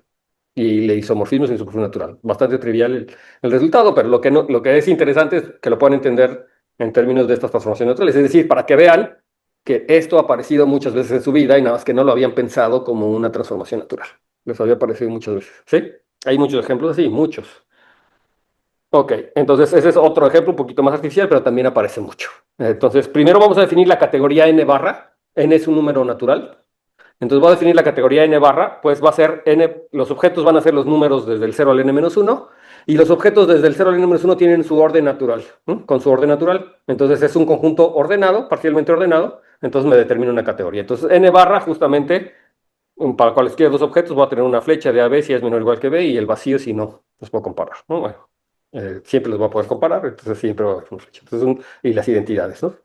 Y le isomorfismo sin superficie natural. Bastante trivial el resultado, pero lo que es interesante es que lo puedan entender en términos de estas transformaciones naturales. Es decir, para que vean que esto ha aparecido muchas veces en su vida y nada más que no lo habían pensado como una transformación natural. Les había aparecido muchas veces. ¿Sí? Hay muchos ejemplos así, muchos. Ok, entonces ese es otro ejemplo un poquito más artificial, pero también aparece mucho. Entonces, primero vamos a definir la categoría n barra. N es un número natural. Entonces voy a definir la categoría n barra, pues va a ser n, los objetos van a ser los números desde el 0 al n-1, y los objetos desde el 0 al n-1 tienen su orden natural, ¿no? Con su orden natural. Entonces es un conjunto ordenado, parcialmente ordenado, entonces me determina una categoría. Entonces n barra justamente, para cualesquiera dos objetos, voy a tener una flecha de AB si es menor o igual que B, y el vacío si no, los puedo comparar, ¿no? Bueno, siempre los voy a poder comparar, entonces siempre va a haber una flecha. Entonces, y las identidades, ¿no?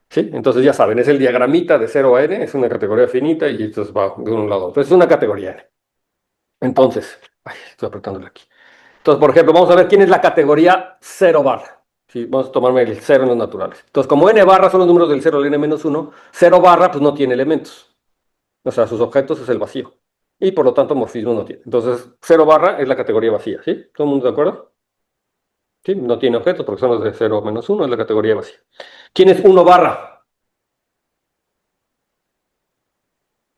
¿Sí? Entonces ya saben, es el diagramita de 0 a n, es una categoría finita y entonces va de un lado a otro. Es una categoría n. Entonces, ay, estoy apretándole aquí. Entonces, por ejemplo, vamos a ver quién es la categoría 0 barra. Sí, vamos a tomarme el 0 en los naturales. Entonces, como n barra son los números del 0 al n-1, 0 barra pues no tiene elementos. O sea, sus objetos es el vacío. Y por lo tanto, morfismo no tiene. Entonces, 0 barra es la categoría vacía, ¿sí? ¿Todo el mundo de acuerdo? Sí, no tiene objetos porque son los de 0 menos 1, es la categoría vacía. ¿Quién es 1 barra?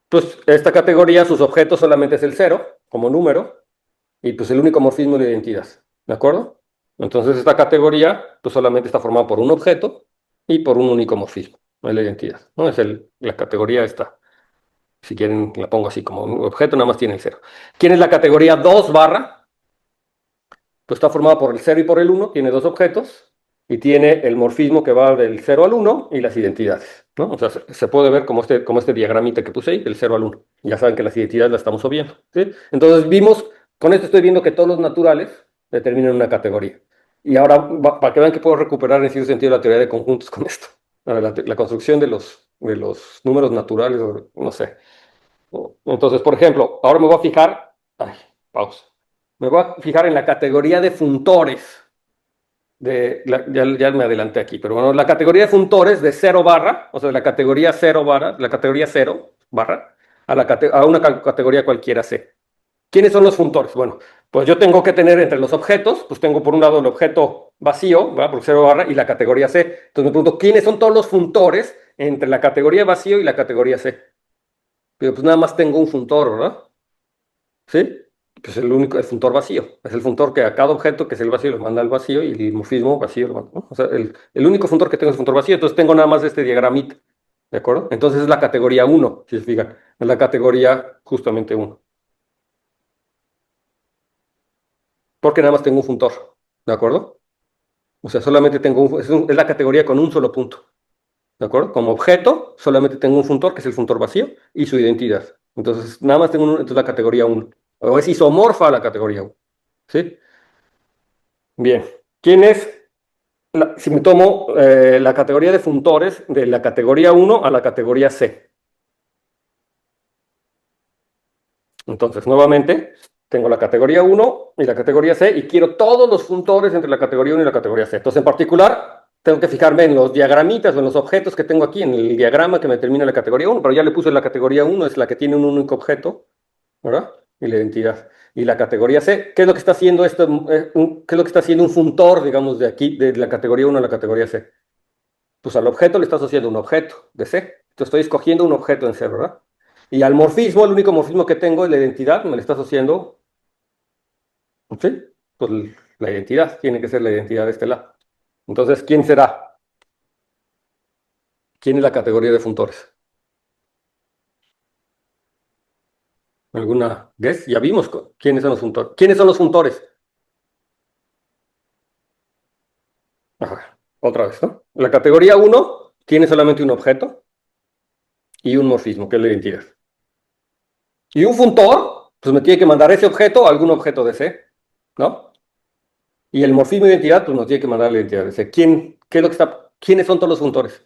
Pues esta categoría, sus objetos solamente es el 0 como número, y pues el único morfismo es la identidad, ¿de acuerdo? Entonces esta categoría pues solamente está formada por un objeto y por un único morfismo, no es la identidad, ¿no? La categoría esta, si quieren la pongo así como un objeto, nada más tiene el 0. ¿Quién es la categoría 2 barra? Pues está formada por el 0 y por el 1, tiene dos objetos, y tiene el morfismo que va del 0 al 1 y las identidades, ¿no? O sea, se puede ver como este diagramita que puse ahí, del 0 al 1. Ya saben que las identidades las estamos obviando, ¿sí? Entonces vimos, con esto estoy viendo que todos los naturales determinan una categoría. Y ahora, para que vean que puedo recuperar en cierto sentido la teoría de conjuntos con esto. La construcción de los números naturales, no sé. Entonces, por ejemplo, ahora me voy a fijar, ay, pausa. Me voy a fijar en la categoría de funtores. Ya me adelanté aquí, pero bueno, la categoría de funtores de 0 barra, o sea, la categoría 0 barra, la categoría 0 barra, a una categoría cualquiera C. ¿Quiénes son los funtores? Bueno, pues yo tengo que tener entre los objetos, pues tengo por un lado el objeto vacío, ¿verdad? Por 0 barra, y la categoría C. Entonces me pregunto, ¿quiénes son todos los funtores entre la categoría vacío y la categoría C? Pero pues nada más tengo un funtor, ¿verdad? ¿Sí? Pues el único, el funtor vacío. Es el funtor que a cada objeto que es el vacío lo manda al vacío y el morfismo vacío lo manda, ¿no? O sea, el único funtor que tengo es el funtor vacío, entonces tengo nada más este diagramita. ¿De acuerdo? Entonces es la categoría 1, si se fijan. Es la categoría justamente 1. Porque nada más tengo un funtor. ¿De acuerdo? O sea, solamente tengo es la categoría con un solo punto. ¿de acuerdo? Como objeto, solamente tengo un funtor, que es el funtor vacío, y su identidad. Entonces, nada más tengo entonces la categoría uno. O es isomorfa a la categoría uno. ¿Sí? Bien. ¿Quién es? Si me tomo la categoría de funtores de la categoría uno a la categoría C. Entonces, nuevamente, tengo la categoría uno y la categoría C y quiero todos los funtores entre la categoría uno y la categoría C. Entonces, en particular, tengo que fijarme en los diagramitas o en los objetos que tengo aquí, en el diagrama que me termina la categoría uno, pero ya le puse la categoría uno, es la que tiene un único objeto, ¿verdad? Y la identidad. Y la categoría C, ¿qué es lo que está haciendo esto? ¿Qué es lo que está haciendo un funtor, digamos, de aquí, de la categoría uno a la categoría C? Pues al objeto le está asociando un objeto de C. Entonces estoy escogiendo un objeto en C, ¿verdad? Y al morfismo, el único morfismo que tengo es la identidad, me le está asociando, ¿sí? Pues la identidad, tiene que ser la identidad de este lado. Entonces, ¿quién será? ¿Quién es la categoría de funtores? ¿Alguna guess? Ya vimos quiénes son los funtores. ¿Quiénes son los funtores? Ajá, otra vez, ¿no? La categoría uno tiene solamente un objeto y un morfismo, que es la identidad. Y un funtor, pues me tiene que mandar ese objeto a algún objeto de C, ¿no? Y el morfismo de identidad, pues nos tiene que mandar la identidad de C. ¿Qué es lo que está, quiénes son todos los funtores?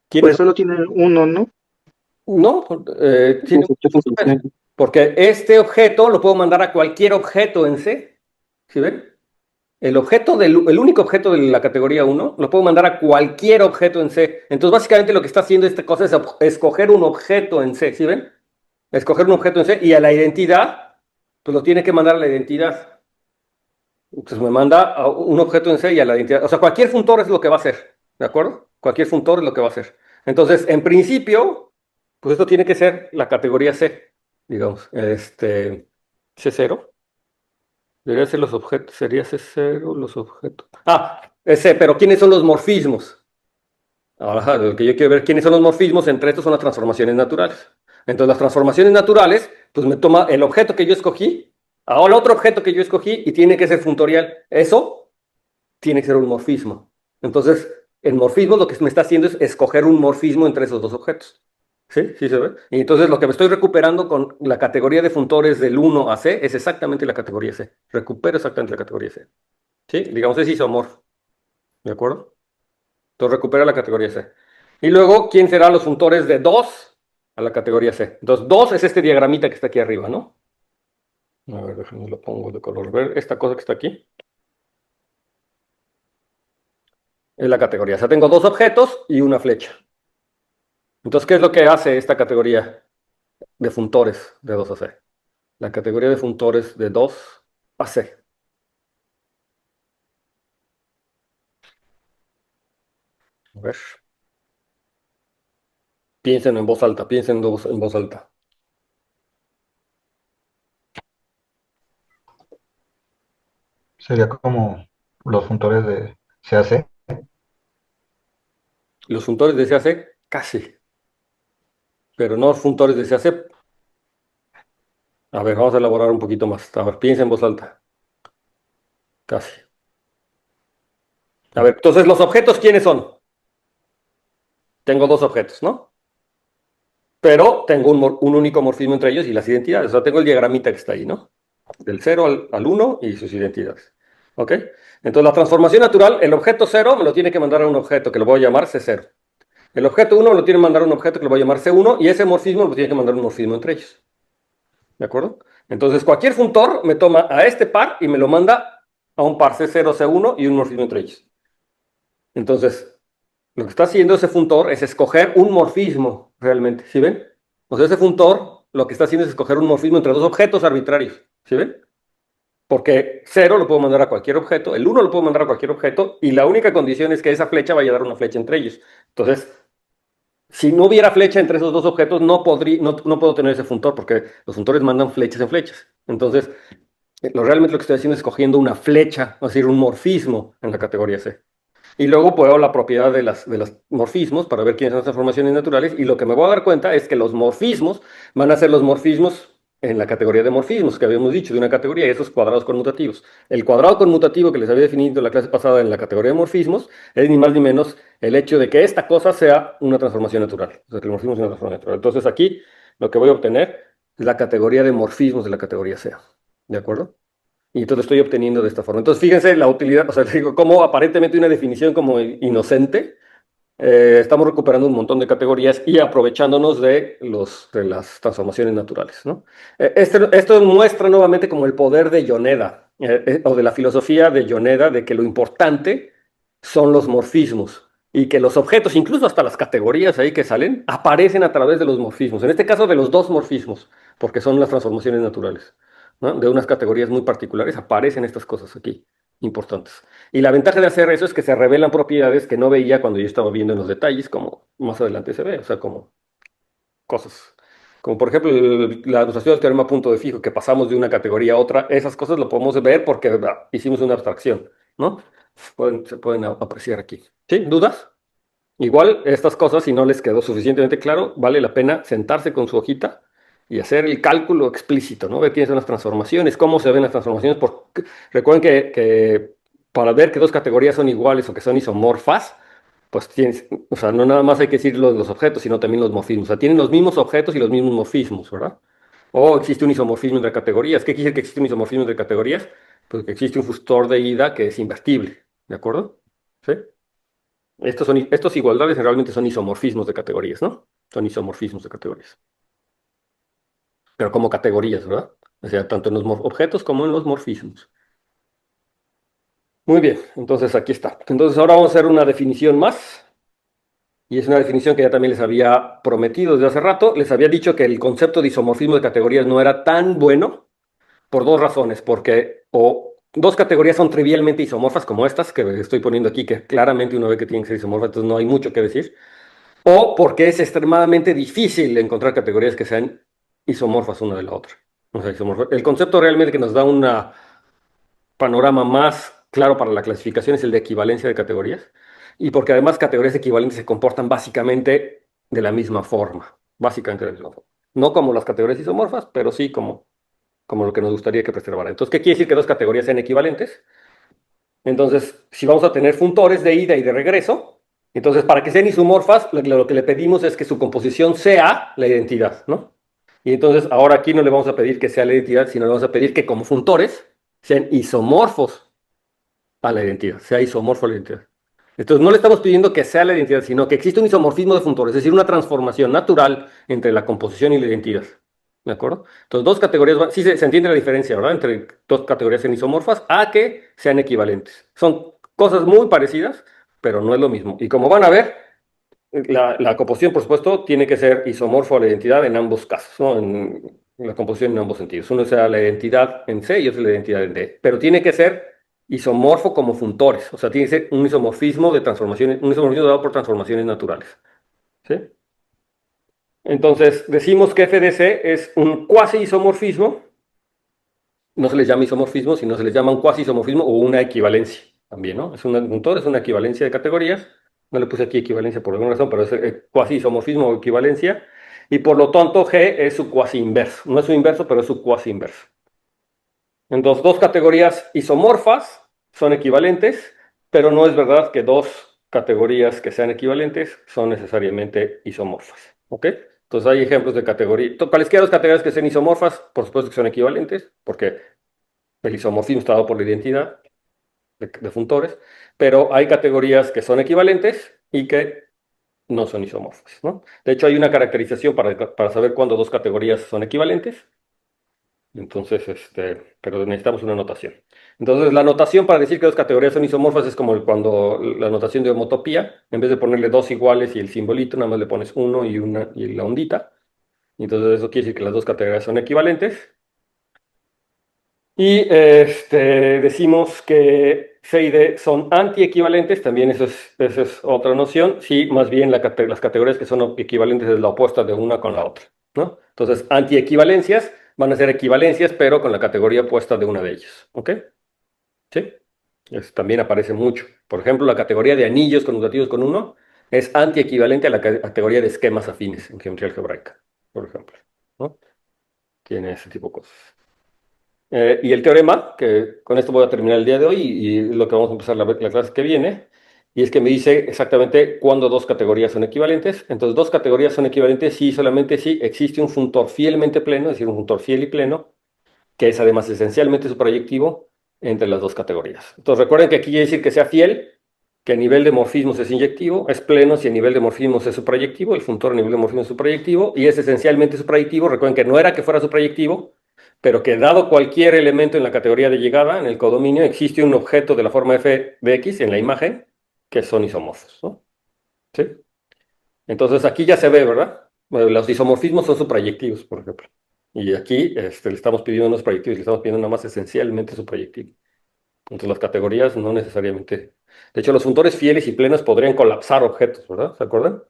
¿Quiénes Pues son? solo tiene uno, ¿no? No, tiene muchos funtores. Porque este objeto lo puedo mandar a cualquier objeto en C. ¿Sí ven? El único objeto de la categoría uno lo puedo mandar a cualquier objeto en C. Entonces, básicamente lo que está haciendo esta cosa es escoger un objeto en C. ¿Sí ven? Escoger un objeto en C y a la identidad, pues lo tiene que mandar a la identidad. Entonces me manda a un objeto en C y a la identidad. O sea, cualquier funtor es lo que va a hacer. ¿De acuerdo? Cualquier funtor es lo que va a hacer. Entonces, en principio, pues esto tiene que ser la categoría C, digamos. C0. Debería ser los objetos. Sería C0 los objetos. Ah, es C, pero ¿quiénes son los morfismos? Ahora, lo que yo quiero ver, ¿quiénes son los morfismos? Entre estos son las transformaciones naturales. Entonces, las transformaciones naturales, pues me toma el objeto que yo escogí, ahora el otro objeto que yo escogí y tiene que ser funtorial. Eso tiene que ser un morfismo. Entonces, el morfismo lo que me está haciendo es escoger un morfismo entre esos dos objetos. ¿Sí? ¿Sí se ve? Y entonces lo que me estoy recuperando con la categoría de funtores del uno a C es exactamente la categoría C. Recupero exactamente la categoría C. ¿Sí? Digamos, es isomorfo. ¿De acuerdo? Entonces recupera la categoría C. Y luego, ¿quién será los funtores de 2 a la categoría C? Entonces, 2 es este diagramita que está aquí arriba, ¿no? A ver, déjenme lo pongo de color verde. Esta cosa que está aquí es la categoría. O sea, tengo dos objetos y una flecha. Entonces, ¿qué es lo que hace esta categoría de funtores de 2 a C? La categoría de funtores de 2 a C. A ver. Piensen en voz alta, piensen en voz alta. Sería como los funtores de CAC. Los funtores de CAC, casi, pero no funtores de CAC. A ver, vamos a elaborar un poquito más. A ver, piensen en voz alta. Casi. A ver, entonces, ¿los objetos quiénes son? Tengo dos objetos, ¿no? Pero tengo un único morfismo entre ellos y las identidades. O sea, tengo el diagramita que está ahí, ¿no? Del 0 al 1 y sus identidades. ¿Ok? Entonces, la transformación natural, el objeto 0 me lo tiene que mandar a un objeto que lo voy a llamar C0. El objeto 1 me lo tiene que mandar a un objeto que lo voy a llamar C1 y ese morfismo me lo tiene que mandar un morfismo entre ellos. ¿De acuerdo? Entonces, cualquier funtor me toma a este par y me lo manda a un par C0, C1 y un morfismo entre ellos. Entonces, lo que está haciendo ese funtor es escoger un morfismo, realmente, ¿sí ven? O sea, ese funtor lo que está haciendo es escoger un morfismo entre dos objetos arbitrarios, ¿sí ven? Porque 0 lo puedo mandar a cualquier objeto, el 1 lo puedo mandar a cualquier objeto, y la única condición es que esa flecha vaya a dar una flecha entre ellos. Entonces, si no hubiera flecha entre esos dos objetos, no puedo tener ese funtor, porque los funtores mandan flechas en flechas. Entonces, realmente lo que estoy haciendo es escogiendo una flecha, es decir, un morfismo en la categoría C. Y luego puedo la propiedad de los morfismos para ver quiénes son las transformaciones naturales. Y lo que me voy a dar cuenta es que los morfismos van a ser los morfismos en la categoría de morfismos que habíamos dicho, de una categoría, esos cuadrados conmutativos. El cuadrado conmutativo que les había definido en la clase pasada en la categoría de morfismos es ni más ni menos el hecho de que esta cosa sea una transformación natural. O sea, que el morfismo sea una transformación natural. Entonces aquí lo que voy a obtener es la categoría de morfismos de la categoría C. ¿De acuerdo? Y entonces estoy obteniendo de esta forma. Entonces fíjense la utilidad, o sea, digo, como aparentemente una definición como inocente, estamos recuperando un montón de categorías y aprovechándonos de las transformaciones naturales, ¿no? Esto muestra nuevamente como el poder de Yoneda, o de la filosofía de Yoneda, de que lo importante son los morfismos y que los objetos, incluso hasta las categorías ahí que salen, aparecen a través de los morfismos, en este caso de los dos morfismos, porque son las transformaciones naturales, ¿no? De unas categorías muy particulares aparecen estas cosas aquí, importantes. Y la ventaja de hacer eso es que se revelan propiedades que no veía cuando yo estaba viendo en los detalles, como más adelante se ve, o sea, como cosas. Como por ejemplo la demostración del teorema punto de fijo, que pasamos de una categoría a otra, esas cosas lo podemos ver porque hicimos una abstracción, ¿no? Se pueden apreciar aquí. ¿Sí? ¿Dudas? Igual estas cosas, si no les quedó suficientemente claro, vale la pena sentarse con su hojita y hacer el cálculo explícito, ¿no? Ver quiénes son las transformaciones, cómo se ven las transformaciones. Recuerden que para ver que dos categorías son iguales o que son isomorfas, pues tienes, o sea, no nada más hay que decir los objetos, sino también los morfismos. O sea, tienen los mismos objetos y los mismos morfismos, ¿verdad? O existe un isomorfismo entre categorías. ¿Qué quiere decir que existe un isomorfismo entre categorías? Pues que existe un factor de ida que es invertible, ¿de acuerdo? ¿Sí? Estos igualdades realmente son isomorfismos de categorías, ¿no? Son isomorfismos de categorías. Pero como categorías, ¿verdad? O sea, tanto en los objetos como en los morfismos. Muy bien, entonces aquí está. Entonces ahora vamos a hacer una definición más. Y es una definición que ya también les había prometido desde hace rato. Les había dicho que el concepto de isomorfismo de categorías no era tan bueno por dos razones. Porque o dos categorías son trivialmente isomorfas como estas que estoy poniendo aquí, que claramente uno ve que tienen que ser isomorfas, entonces no hay mucho que decir. O porque es extremadamente difícil encontrar categorías que sean isomorfas una de la otra. O sea, el concepto realmente que nos da un panorama más claro para la clasificación es el de equivalencia de categorías. Y porque además categorías equivalentes se comportan básicamente de la misma forma. Básicamente de la misma forma. No como las categorías isomorfas, pero sí como lo que nos gustaría que preservara. Entonces, ¿qué quiere decir que dos categorías sean equivalentes? Entonces, si vamos a tener funtores de ida y de regreso, entonces para que sean isomorfas, lo que le pedimos es que su composición sea la identidad, ¿no? Y entonces ahora aquí no le vamos a pedir que sea la identidad, sino le vamos a pedir que como funtores sean isomorfos a la identidad, sea isomorfo a la identidad. Entonces no le estamos pidiendo que sea la identidad, sino que existe un isomorfismo de funtores, es decir, una transformación natural entre la composición y la identidad. ¿De acuerdo? Entonces, dos categorías, sí se entiende la diferencia, ¿verdad? Entre dos categorías en isomorfas a que sean equivalentes. Son cosas muy parecidas, pero no es lo mismo. Y como van a ver, la composición, por supuesto, tiene que ser isomorfo a la identidad en ambos casos, ¿no? En la composición en ambos sentidos. Uno sea la identidad en C y otro la identidad en D. Pero tiene que ser isomorfo como funtores. O sea, tiene que ser un isomorfismo de transformaciones, un isomorfismo dado por transformaciones naturales. ¿Sí? Entonces, decimos que F de C es un cuasi isomorfismo. No se les llama isomorfismo, sino se les llama un cuasi isomorfismo o una equivalencia. También, ¿no? Es un funtor, es una equivalencia de categorías. No le puse aquí equivalencia por alguna razón, pero es cuasi isomorfismo o equivalencia. Y por lo tanto, G es su cuasi inverso. No es su inverso, pero es su cuasi inverso. Entonces, dos categorías isomorfas son equivalentes, pero no es verdad que dos categorías que sean equivalentes son necesariamente isomorfas. ¿Ok? Entonces hay ejemplos de categoría. Cualesquiera dos categorías que sean isomorfas, por supuesto que son equivalentes, porque el isomorfismo está dado por la identidad de funtores, pero hay categorías que son equivalentes y que no son isomorfas, ¿no? De hecho, hay una caracterización para saber cuándo dos categorías son equivalentes. Entonces, pero necesitamos una notación. Entonces, la notación para decir que dos categorías son isomorfas es como cuando la notación de homotopía, en vez de ponerle dos iguales y el simbolito, nada más le pones uno y la ondita. Y entonces eso quiere decir que las dos categorías son equivalentes. Y decimos que C y D son antiequivalentes, también esa es otra noción. Sí, más bien las categorías que son equivalentes es la opuesta de una con la otra, ¿no? Entonces, antiequivalencias van a ser equivalencias, pero con la categoría opuesta de una de ellas, ¿ok? Sí, también aparece mucho. Por ejemplo, la categoría de anillos conmutativos con uno es antiequivalente a la categoría de esquemas afines en geometría algebraica, por ejemplo, ¿no? tiene ese tipo de cosas. Y el teorema, que con esto voy a terminar el día de hoy y lo que vamos a empezar la clase que viene, y es que me dice exactamente cuándo dos categorías son equivalentes. Entonces, dos categorías son equivalentes si solamente si existe un funtor fielmente pleno, es decir, un funtor fiel y pleno, que es además esencialmente su proyectivo entre las dos categorías. Entonces, recuerden que aquí quiere decir que sea fiel, que a nivel de morfismos es inyectivo, es pleno si a nivel de morfismos es su proyectivo, el funtor a nivel de morfismos es su proyectivo, y es esencialmente su proyectivo. Recuerden que no era que fuera su proyectivo, pero que dado cualquier elemento en la categoría de llegada, en el codominio, existe un objeto de la forma f de x en la imagen que son isomorfos, ¿no? ¿Sí? Entonces aquí ya se ve, ¿verdad? Bueno, los isomorfismos son suprayectivos, por ejemplo. Y aquí le estamos pidiendo unos proyectivos, le estamos pidiendo nada más esencialmente su proyectivo. Entonces las categorías no necesariamente. De hecho, los funtores fieles y plenos podrían colapsar objetos, ¿verdad? ¿Se acuerdan?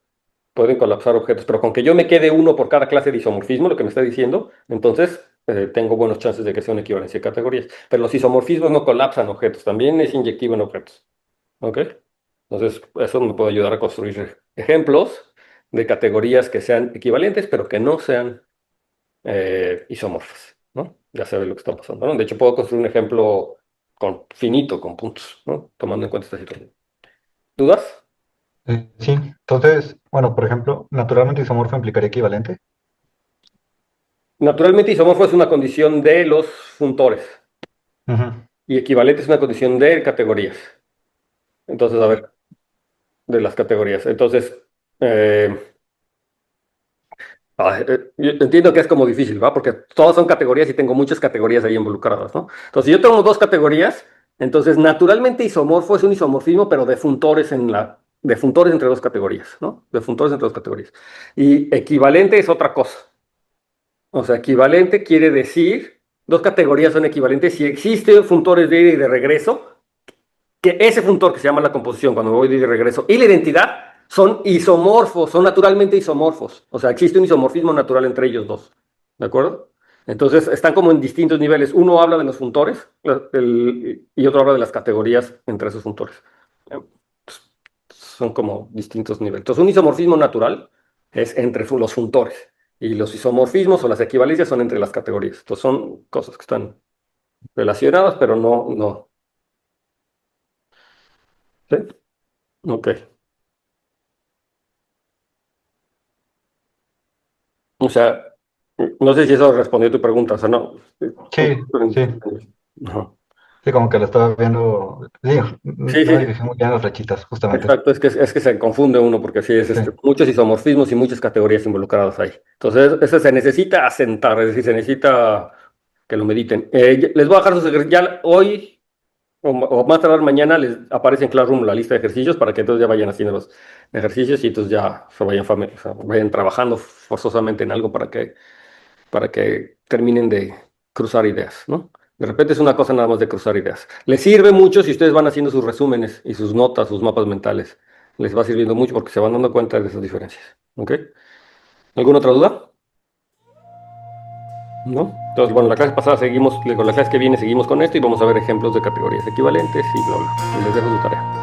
Pueden colapsar objetos, pero con que yo me quede uno por cada clase de isomorfismo, lo que me está diciendo, entonces tengo buenas chances de que sea una equivalencia de categorías. Pero los isomorfismos no colapsan objetos, también es inyectivo en objetos. ¿Ok? Entonces, eso me puede ayudar a construir ejemplos de categorías que sean equivalentes, pero que no sean isomorfas, ¿no? Ya sabes lo que está pasando, ¿no? De hecho, puedo construir un ejemplo finito, con puntos, ¿no? Tomando en cuenta esta situación. ¿Dudas? Sí, entonces, bueno, por ejemplo, naturalmente isomorfo implicaría equivalente. Naturalmente, isomorfo es una condición de los funtores Ujú. y equivalente es una condición de categorías. Entonces, a ver, de las categorías. Entonces, eh, yo entiendo que es como difícil, ¿va? Porque todas son categorías y tengo muchas categorías ahí involucradas, ¿no? Entonces, si yo tengo dos categorías, entonces naturalmente isomorfo es un isomorfismo, pero de funtores de funtores entre dos categorías, ¿no? De funtores entre dos categorías. Y equivalente es otra cosa. O sea, equivalente quiere decir, dos categorías son equivalentes si existen funtores de ida y de regreso, que ese funtor que se llama la composición, cuando me voy de ida y regreso, y la identidad son isomorfos, son naturalmente isomorfos. O sea, existe un isomorfismo natural entre ellos dos. ¿De acuerdo? Entonces, están como en distintos niveles. Uno habla de los funtores y otro habla de las categorías entre esos funtores. Son como distintos niveles. Entonces, un isomorfismo natural es entre los funtores. Y los isomorfismos o las equivalencias son entre las categorías. Entonces, son cosas que están relacionadas, pero no. ¿Sí? Ok. O sea, no sé si eso respondió a tu pregunta, o sea, no. Sí, sí, Ajá. sí, como que lo estaba viendo. Sí, Sí, no sí, dije muy bien las flechitas, justamente. exacto, es que se confunde uno porque sí, Sí, muchos isomorfismos y muchas categorías involucradas ahí. Entonces, eso se necesita asentar, es decir, se necesita que lo mediten. Les voy a dejar sus ejercicios, ya hoy o más tardar mañana les aparece en Classroom la lista de ejercicios para que entonces ya vayan haciendo los ejercicios y entonces ya se vayan, o sea, vayan trabajando forzosamente en algo para que terminen de cruzar ideas, ¿no? De repente es una cosa nada más de cruzar ideas. Les sirve mucho si ustedes van haciendo sus resúmenes y sus notas, sus mapas mentales. Les va sirviendo mucho porque se van dando cuenta de esas diferencias. ¿Ok? ¿Alguna otra duda? ¿No? Entonces, bueno, la clase pasada seguimos, con la clase que viene seguimos con esto y vamos a ver ejemplos de categorías equivalentes y bla, bla. Y les dejo su tarea.